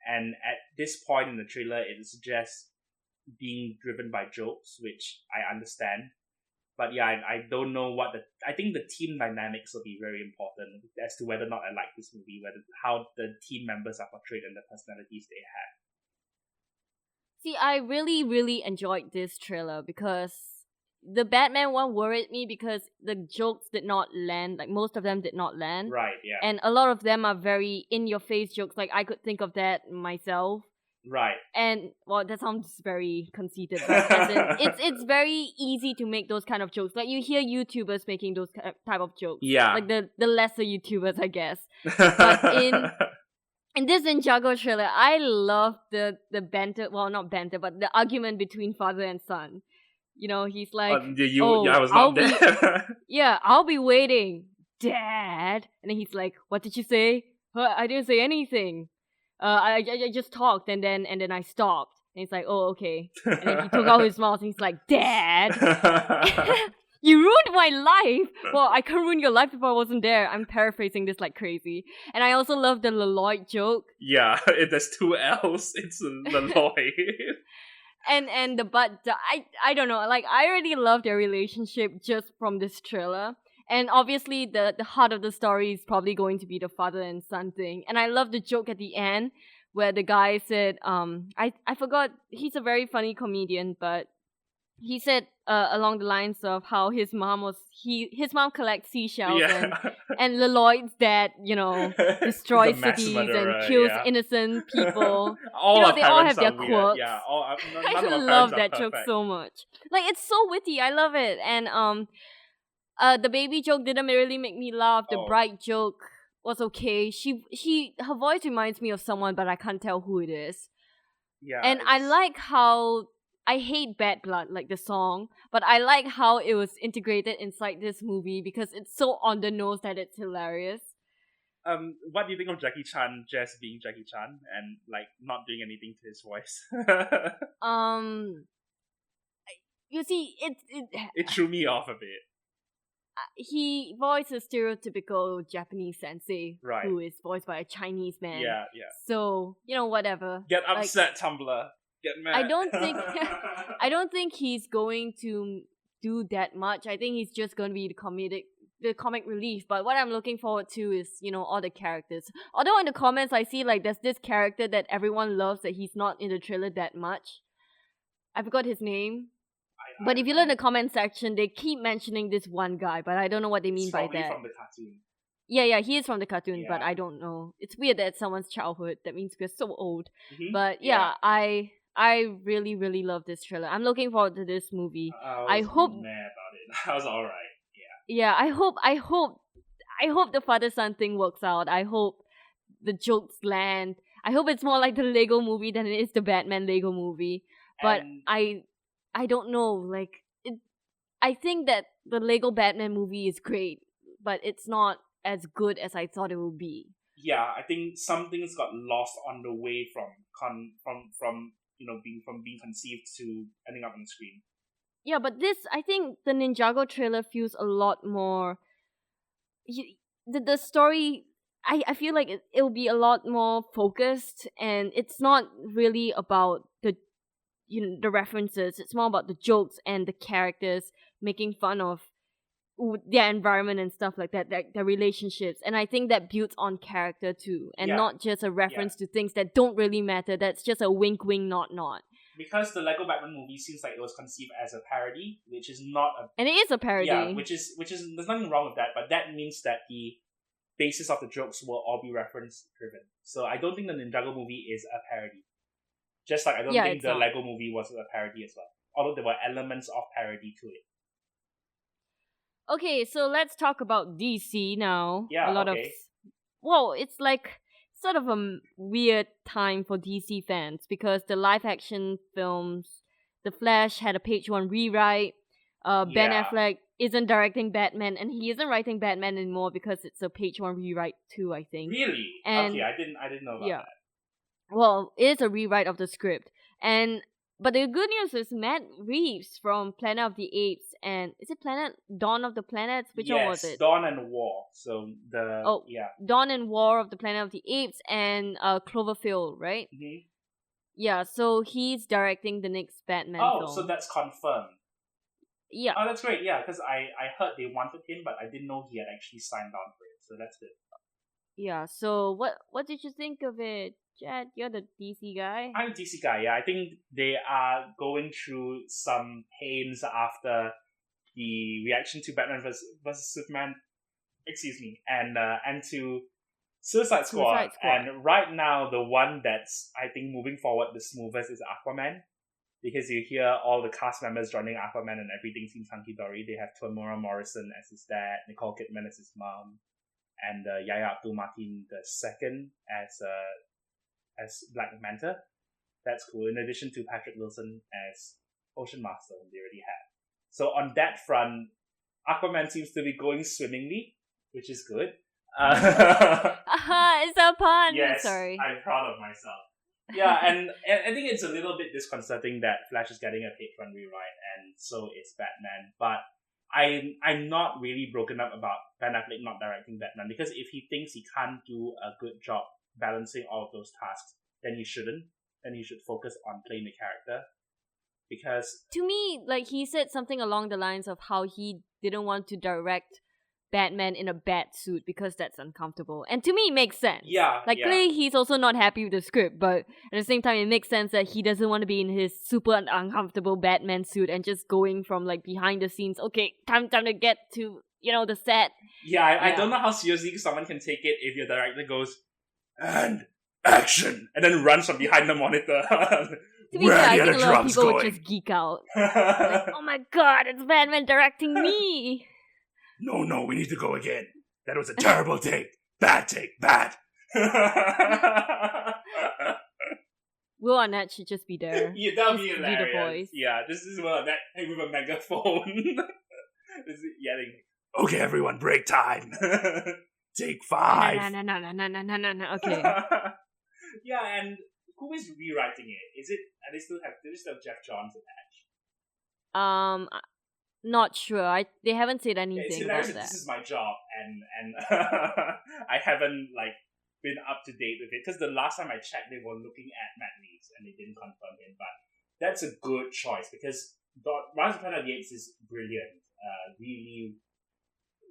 and at this point in the trailer, it suggests being driven by jokes, which I understand. But yeah, I don't know I think the team dynamics will be very important as to whether or not I like this movie, how the team members are portrayed and the personalities they have. See, I really, really enjoyed this trailer because the Batman one worried me because the jokes did not land, like most of them did not land. Right, yeah. And a lot of them are very in-your-face jokes, like I could think of that myself. Right. And well, that sounds very conceited, but as in, it's very easy to make those kind of jokes. Like you hear YouTubers making those type of jokes. Yeah. Like the lesser YouTubers, I guess. But in this Ninjago trailer, I love the banter. Well, not banter, but the argument between father and son. He's like, I was not there. Yeah, I'll be waiting, Dad. And then he's like, what did you say? I didn't say anything. I just talked and then I stopped. And he's like, oh, okay. And then he took out his mouth and he's like, Dad, you ruined my life. Well, I can't ruin your life if I wasn't there. I'm paraphrasing this like crazy. And I also love the Leloid joke. Yeah, there's 2 L's. It's Leloid. and the I don't know. Like I already love their relationship just from this trailer. And obviously, the heart of the story is probably going to be the father and son thing. And I love the joke at the end where the guy said, I forgot, he's a very funny comedian, but he said along the lines of how his mom collects seashells and Leloid's dad, destroys cities and kills innocent people. They all have their quirks. Yeah, I love that joke so much. Like it's so witty. I love it. And the baby joke didn't really make me laugh. The bright joke was okay. Her voice reminds me of someone, but I can't tell who it is. Yeah. And I like how I hate Bad Blood, like the song, but I like how it was integrated inside this movie because it's so on the nose that it's hilarious. What do you think of Jackie Chan just being Jackie Chan and like not doing anything to his voice? You see, it threw me off a bit. He voices stereotypical Japanese sensei, right, who is voiced by a Chinese man. Yeah. So whatever. Get upset, Tumblr. Get mad. I don't think he's going to do that much. I think he's just going to be the comic relief. But what I'm looking forward to is all the characters. Although in the comments I see like there's this character that everyone loves that he's not in the trailer that much. I forgot his name. But if you look in the comment section, they keep mentioning this one guy, but I don't know what they mean by that. From the cartoon. Yeah, he is from the cartoon, but Yeah. I don't know. It's weird that it's someone's childhood. That means we're so old. Mm-hmm. But yeah, I really, really love this trailer. I'm looking forward to this movie. I I was hope mad about it. I was alright. yeah, I hope the father son thing works out. I hope the jokes land. I hope it's more like the Lego movie than it is the Batman Lego movie. But And I don't know. Like I think that the Lego Batman movie is great, but it's not as good as I thought it would be. yeah, I think some things got lost on the way from being conceived to ending up on the screen. Yeah, but I think the Ninjago trailer feels a lot more. The story, I feel like it'll be a lot more focused, and it's not really about the references. It's more about the jokes and the characters making fun of their environment and stuff like that, their relationships. And I think that builds on character too, and Yeah. not just a reference to things that don't really matter. That's just a wink, wink, nod, nod. Because the Lego Batman movie seems like it was conceived as a parody, which is not a And it is a parody. yeah, which is there's nothing wrong with that, but that means that the basis of the jokes will all be reference driven. So I don't think the Ninjago movie is a parody. Just like I don't think the Lego movie was a parody as well. Although there were elements of parody to it. Okay, so let's talk about DC now. Yeah, a lot okay. of well, it's like sort of a weird time for DC fans because the live action films, The Flash had a page one rewrite. Ben Affleck isn't directing Batman, and he isn't writing Batman anymore because it's a page one rewrite too, I think. Really? And okay, I didn't know about that. Well, it is a rewrite of the script. But the good news is Matt Reeves from Planet of the Apes and is it Dawn of the Planets? Which one was it? Dawn and War. So Dawn and War of the Planet of the Apes and Cloverfield, right? Mm-hmm. Yeah, so he's directing the next Batman film. Oh, so that's confirmed. Yeah. Oh, that's great. Yeah, because I heard they wanted him, but I didn't know he had actually signed on for it. So that's good. Yeah. So what did you think of it, Jedd? You're the DC guy. I'm a DC guy. Yeah, I think they are going through some pains after the reaction to Batman versus Superman. Excuse me, and to Suicide Squad. And right now, the one that's I think moving forward the smoothest is Aquaman. Because you hear all the cast members joining Aquaman and everything seems hunky-dory. They have Tamora Morrison as his dad, Nicole Kidman as his mom, and Yahya Abdul-Mateen II as Black Manta. That's cool. In addition to Patrick Wilson as Ocean Master, whom they already had. So on that front, Aquaman seems to be going swimmingly, which is good. It's a pun. Yes, sorry. I'm proud of myself. Yeah, and I think it's a little bit disconcerting that Flash is getting a page one rewrite, and so is Batman. But I'm not really broken up about Ben Affleck not directing Batman, because if he thinks he can't do a good job balancing all of those tasks, then he shouldn't. Then he should focus on playing the character. Because to me, like he said something along the lines of how he didn't want to direct Batman in a bat suit because that's uncomfortable. And to me, it makes sense. Yeah. Clearly, he's also not happy with the script, but at the same time, it makes sense that he doesn't want to be in his super uncomfortable Batman suit and just going from like behind the scenes. Okay, time to get to the set. Yeah, I don't know how seriously someone can take it if your director goes and action and then runs from behind the monitor. To be fair, I think a lot of people would just geek out. Like, oh my god, it's Batman directing me. No, we need to go again. That was a terrible take. Bad take, bad. Will Arnett should just be there. Yeah, that would be hilarious. Do the voice. Yeah, this is Will Arnett with a megaphone. This is yelling, okay, everyone, break time. Take 5. No. Okay. Yeah, and who is rewriting it? Do they still have Jeff Johns attached? Not sure. They haven't said anything about that. This is my job, and I haven't been up to date with it, because the last time I checked, they were looking at Matt Reeves and they didn't confirm him. But that's a good choice, because Rise of the Planet of the Apes is brilliant. Really.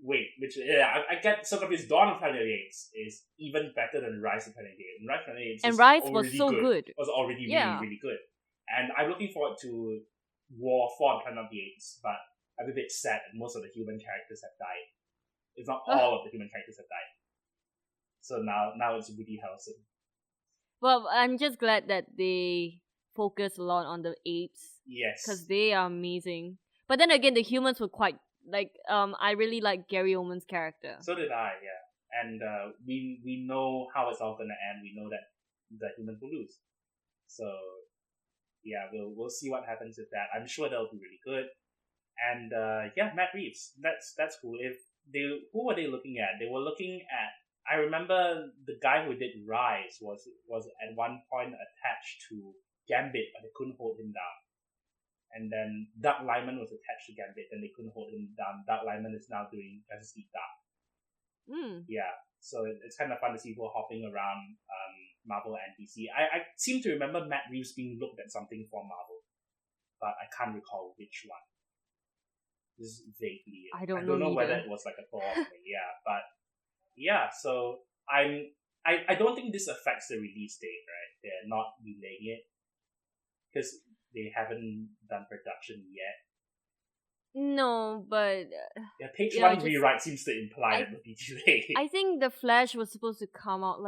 Wait, I get some of his Dawn of the Planet of the Apes is even better than Rise of the Planet of the Apes. Rise of the Planet of the Apes and Rise was so good. It was already really, really good. And I'm looking forward to War for the Planet of the Apes, but I'm a bit sad that most of the human characters have died. if not all of the human characters have died. So now it's Woody Harrelson. Well, I'm just glad that they focus a lot on the apes Yes. because they are amazing. But then again, the humans were quite I really like Gary Oldman's character. So did I, yeah. And we know how it's all gonna end. We know that the humans will lose. So yeah, we'll see what happens with that. I'm sure that'll be really good. And yeah, Matt Reeves. That's cool. Who were they looking at? They were looking at. I remember the guy who did Rise was at one point attached to Gambit, but they couldn't hold him down. And then Doug Liman was attached to Gambit, and they couldn't hold him down. Doug Liman is now doing Justice League Dark. Yeah, so it's kind of fun to see people hopping around Marvel and DC. I seem to remember Matt Reeves being looked at something for Marvel, but I can't recall which one. Just vaguely. I don't know whether it was like a Thor thing. Yeah, but yeah. So I don't think this affects the release date, right? They're not delaying it because they haven't done production yet. No, but yeah, page one rewrite seems to imply that it'll be delayed. I think The Flash was supposed to come out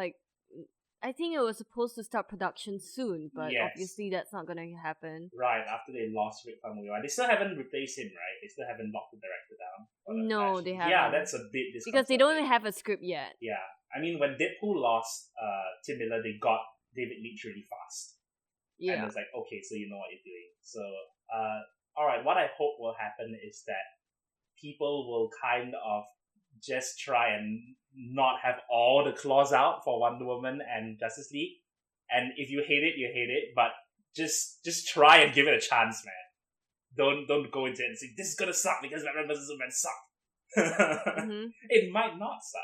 I think it was supposed to start production soon, but obviously that's not gonna happen. Right, after they lost Rick Famuyiwa. They still haven't replaced him, right? They still haven't locked the director down. No, they haven't. Yeah, that's a bit disconcerting. Because they don't even have a script yet. Yeah. I mean, when Deadpool lost Tim Miller, they got David Leitch really fast. Yeah. And it's like, okay, so you know what you're doing. So, alright, what I hope will happen is that people will kind of just try and not have all the claws out for Wonder Woman and Justice League. And if you hate it, you hate it, but just try and give it a chance, man. Don't go into it and say, this is gonna suck because Batman vs Superman sucked. It might not suck.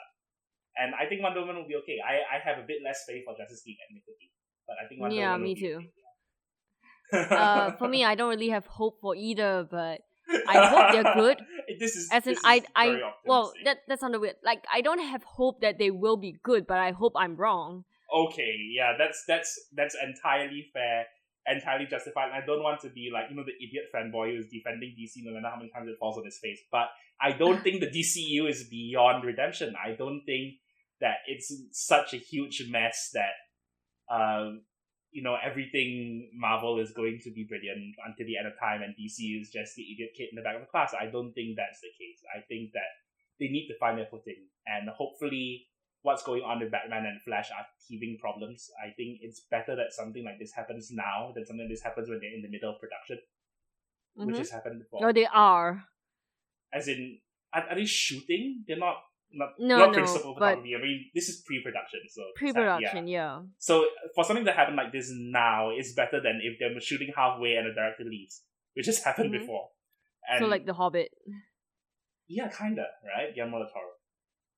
And I think Wonder Woman will be okay. I have a bit less faith for Justice League, admittedly. But I think Wonder Woman will be too. Okay. For me, I don't really have hope for either, but I hope they're good. That's not the weird. Like, I don't have hope that they will be good, but I hope I'm wrong. Okay, yeah, that's entirely fair, entirely justified. And I don't want to be like, the idiot fanboy who's defending DC no matter how many times it falls on his face. But I don't think the DCU is beyond redemption. I don't think that it's such a huge mess that everything Marvel is going to be brilliant until the end of time and DC is just the idiot kid in the back of the class. I don't think that's the case. I think that they need to find their footing, and hopefully what's going on with Batman and Flash are teething problems. I think it's better that something like this happens now than something like this happens when they're in the middle of production, which has happened before. No, they are. As in, are they shooting? They're not principal but photography. I mean, this is pre-production, so yeah. So for something to happen like this now, it's better than if they were shooting halfway and the director leaves, which has happened before. And so like The Hobbit. Yeah, kinda, right? Guillermo del Toro.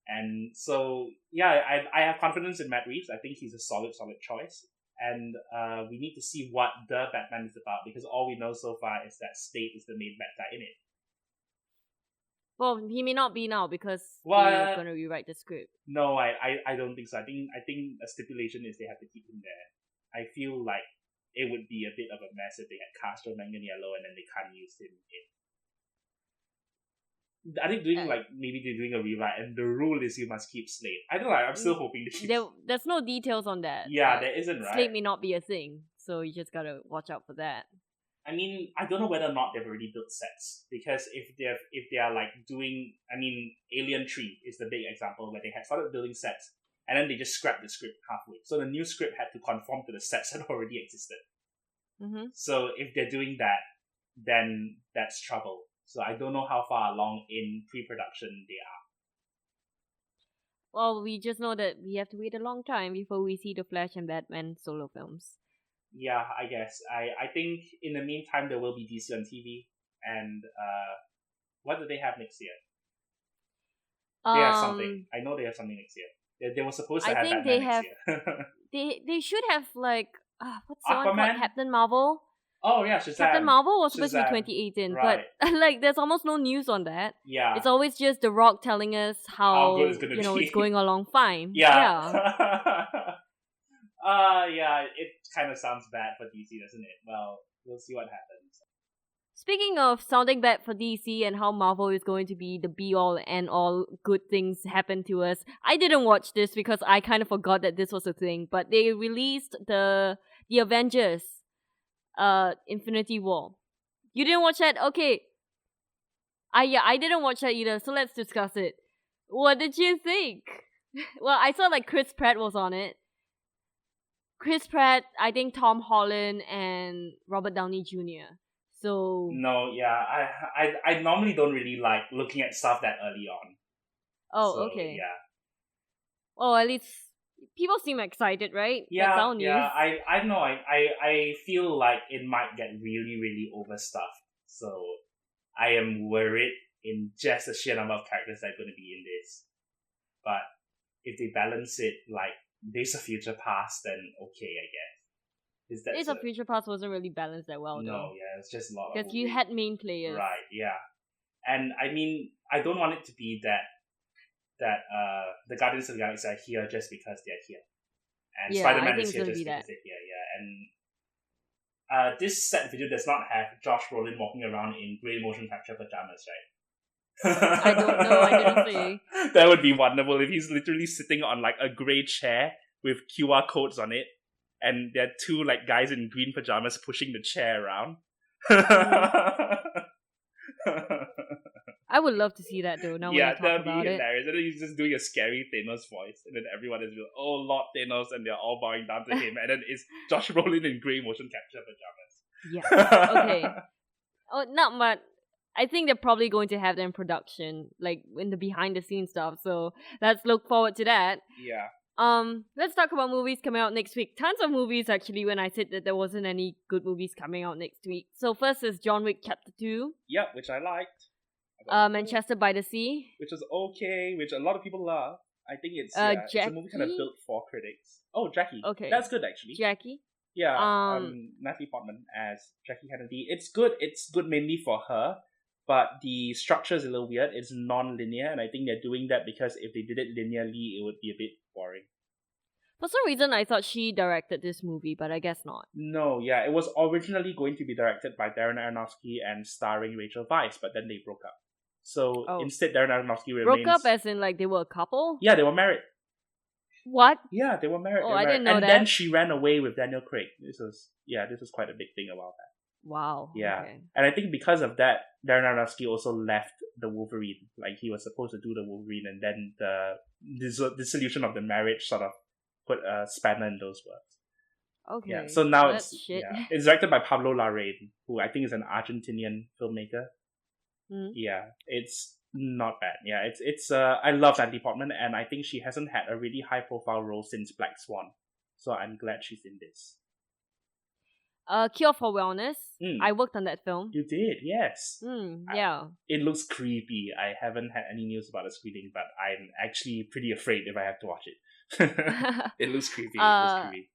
And so yeah, I have confidence in Matt Reeves. I think he's a solid choice. And we need to see what the Batman is about, because all we know so far is that Slade is the main bad guy in it. Well, he may not be now because they're going to rewrite the script. No, I don't think so. I think a stipulation is they have to keep him there. I feel like it would be a bit of a mess if they had cast Joe Manganiello and then they can't use him in. I think maybe they're doing a rewrite and the rule is you must keep Slade. I don't know, I'm still hoping to keep There's no details on that. Yeah, there isn't, right? Slade may not be a thing, so you just gotta watch out for that. I mean, I don't know whether or not they've already built sets, because if they are like doing, I mean, Alien 3 is the big example where they had started building sets and then they just scrapped the script halfway. So the new script had to conform to the sets that already existed. So if they're doing that, then that's trouble. So I don't know how far along in pre-production they are. Well, we just know that we have to wait a long time before we see the Flash and Batman solo films. Yeah, I guess. I think in the meantime there will be DC on TV, and what do they have next year? They have something. I know they have something next year. They were supposed to have Batman next year. They should have what's the one Aquaman? called Captain Marvel? Oh yeah, Shazam. Captain Marvel was supposed to be 2018, right. But there's almost no news on that. Yeah, it's always just The Rock telling us how good it's gonna be. It's going along fine. Yeah. Yeah, it kind of sounds bad for DC, doesn't it? Well, we'll see what happens. Speaking of sounding bad for DC and how Marvel is going to be the be-all and all good things happen to us, I didn't watch this because I kind of forgot that this was a thing, but they released the Avengers Infinity War. You didn't watch that? Okay. I didn't watch that either, so let's discuss it. What did you think? Well, I saw like Chris Pratt was on it. Chris Pratt, I think Tom Holland and Robert Downey Jr. So No, yeah, I normally don't really like looking at stuff that early on. oh, So, okay. Yeah. Oh, at least people seem excited, right? Yeah, That's our news. yeah. I don't know. I feel like it might get really, really overstuffed. So I am worried in just the sheer number of characters that are going to be in this. But if they balance it like Days of Future Past, then okay, I guess. Days of Future Past wasn't really balanced that well, No, though. yeah, it's just a lot. Because you had main players. Right, yeah. And I mean, I don't want it to be that the Guardians of the Galaxy are here just because they're here. And Yeah, Spider-Man I think is here it's just gonna be because they're here, yeah. And this set video does not have Josh Brolin walking around in grey motion capture pajamas, right? I don't know, I didn't see. That would be wonderful if he's literally sitting on like a grey chair with QR codes on it, and there are two like guys in green pajamas pushing the chair around. I would love to see that though, now when you talk that'd about be it. hilarious. And then he's just doing a scary Thanos voice, and then everyone is like, "Oh Lord Thanos," and they're all bowing down to him, and then it's Josh Brolin in grey motion capture pajamas. Yeah. Okay. Oh, not much. I think they're probably going to have them in production, like in the behind the scenes stuff. So let's look forward to that. Yeah. Let's talk about movies coming out next week. Tons of movies actually. When I said that there wasn't any good movies coming out next week. So first is John Wick Chapter 2. Yep, which I liked. Manchester by the Sea, which was okay, which a lot of people love. I think it's it's a movie kind of Jackie? built for critics. Oh, Jackie. Okay. That's good actually. Jackie. Yeah. Natalie Portman as Jackie Kennedy. It's good. It's good mainly for her, but the structure is a little weird. It's non-linear, and I think they're doing that because if they did it linearly, it would be a bit boring. For some reason, I thought she directed this movie, but I guess not. No, yeah, it was originally going to be directed by Darren Aronofsky and starring Rachel Weisz, but then they broke up. So instead, Darren Aronofsky remains... Broke up as in like they were a couple? Yeah, they were married. What? Yeah, they were married. Oh, I didn't know and that. And then she ran away with Daniel Craig. This was quite a big thing about that. Wow. Yeah. Okay. And I think because of that, Darren Aronofsky also left the Wolverine. Like, he was supposed to do the Wolverine, and then the dissolution of the marriage sort of put a spanner in those works. Okay. Yeah. So now That's shit. it's directed by Pablo Larraín, who I think is an Argentinian filmmaker. Mm. Yeah, it's not bad. Yeah, it's I love Natalie Portman, and I think she hasn't had a really high profile role since Black Swan. So I'm glad she's in this. Cure for Wellness. I worked on that film. You did, yes. Yeah. It looks creepy. I haven't had any news about the screening, but I'm actually pretty afraid if I have to watch it. It looks creepy. It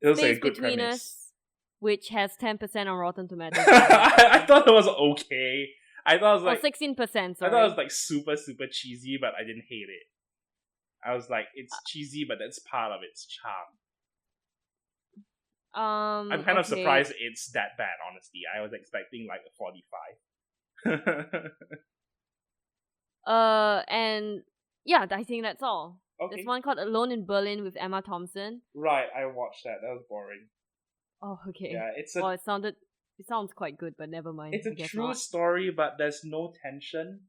looks like a good Between premise. Us, which has 10% on Rotten Tomatoes. I thought it was okay. I thought it was like 16%. Sorry. I thought it was like super, super cheesy, but I didn't hate it. I was like, it's cheesy, but that's part of its charm. I'm kind of surprised it's that bad, honestly. I was expecting like a 45. And yeah, I think that's all. Okay. There's one called Alone in Berlin with Emma Thompson. Right, I watched that. That was boring. Oh, okay. Yeah, it sounds quite good, but never mind. It's a true story, but there's no tension.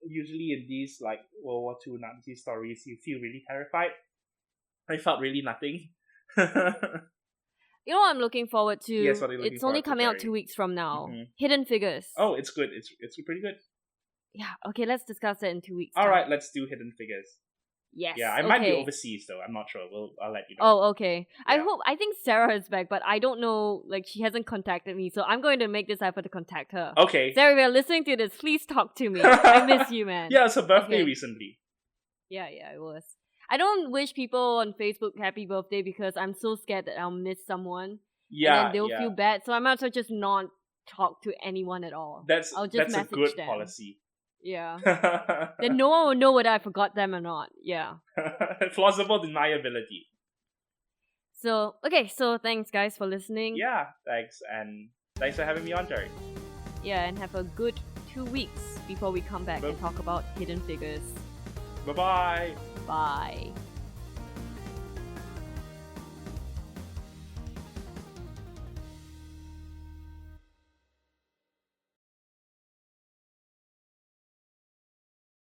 Usually in these like World War II Nazi stories, you feel really terrified. I felt really nothing. You know what I'm looking forward to? Yes, what are you looking It's only forward to, coming out Gerry? 2 weeks from now. Mhm. Hidden Figures. Oh, it's good. It's pretty good. Yeah, okay, let's discuss that in 2 weeks. Alright, let's do Hidden Figures. Yes. Yeah, I might be overseas though. I'm not sure. I'll let you know. Oh, okay. Yeah. I think Sarah is back, but I don't know, like, she hasn't contacted me, so I'm going to make this effort to contact her. Okay. Sarah, if you're listening to this, please talk to me. I miss you, man. Yeah, it's her birthday Okay. recently. Yeah, it was. I don't wish people on Facebook happy birthday because I'm so scared that I'll miss someone. Yeah, and then they'll feel bad, so I might as well just not talk to anyone at all. I'll just that's a message good them. policy. Yeah. Then no one will know whether I forgot them or not. Yeah. Plausible deniability. So, okay, so thanks guys for listening. Yeah, thanks. And thanks for having me on, Gerry. Yeah, and have a good 2 weeks before we come back and talk about Hidden Figures. Bye-bye. Bye.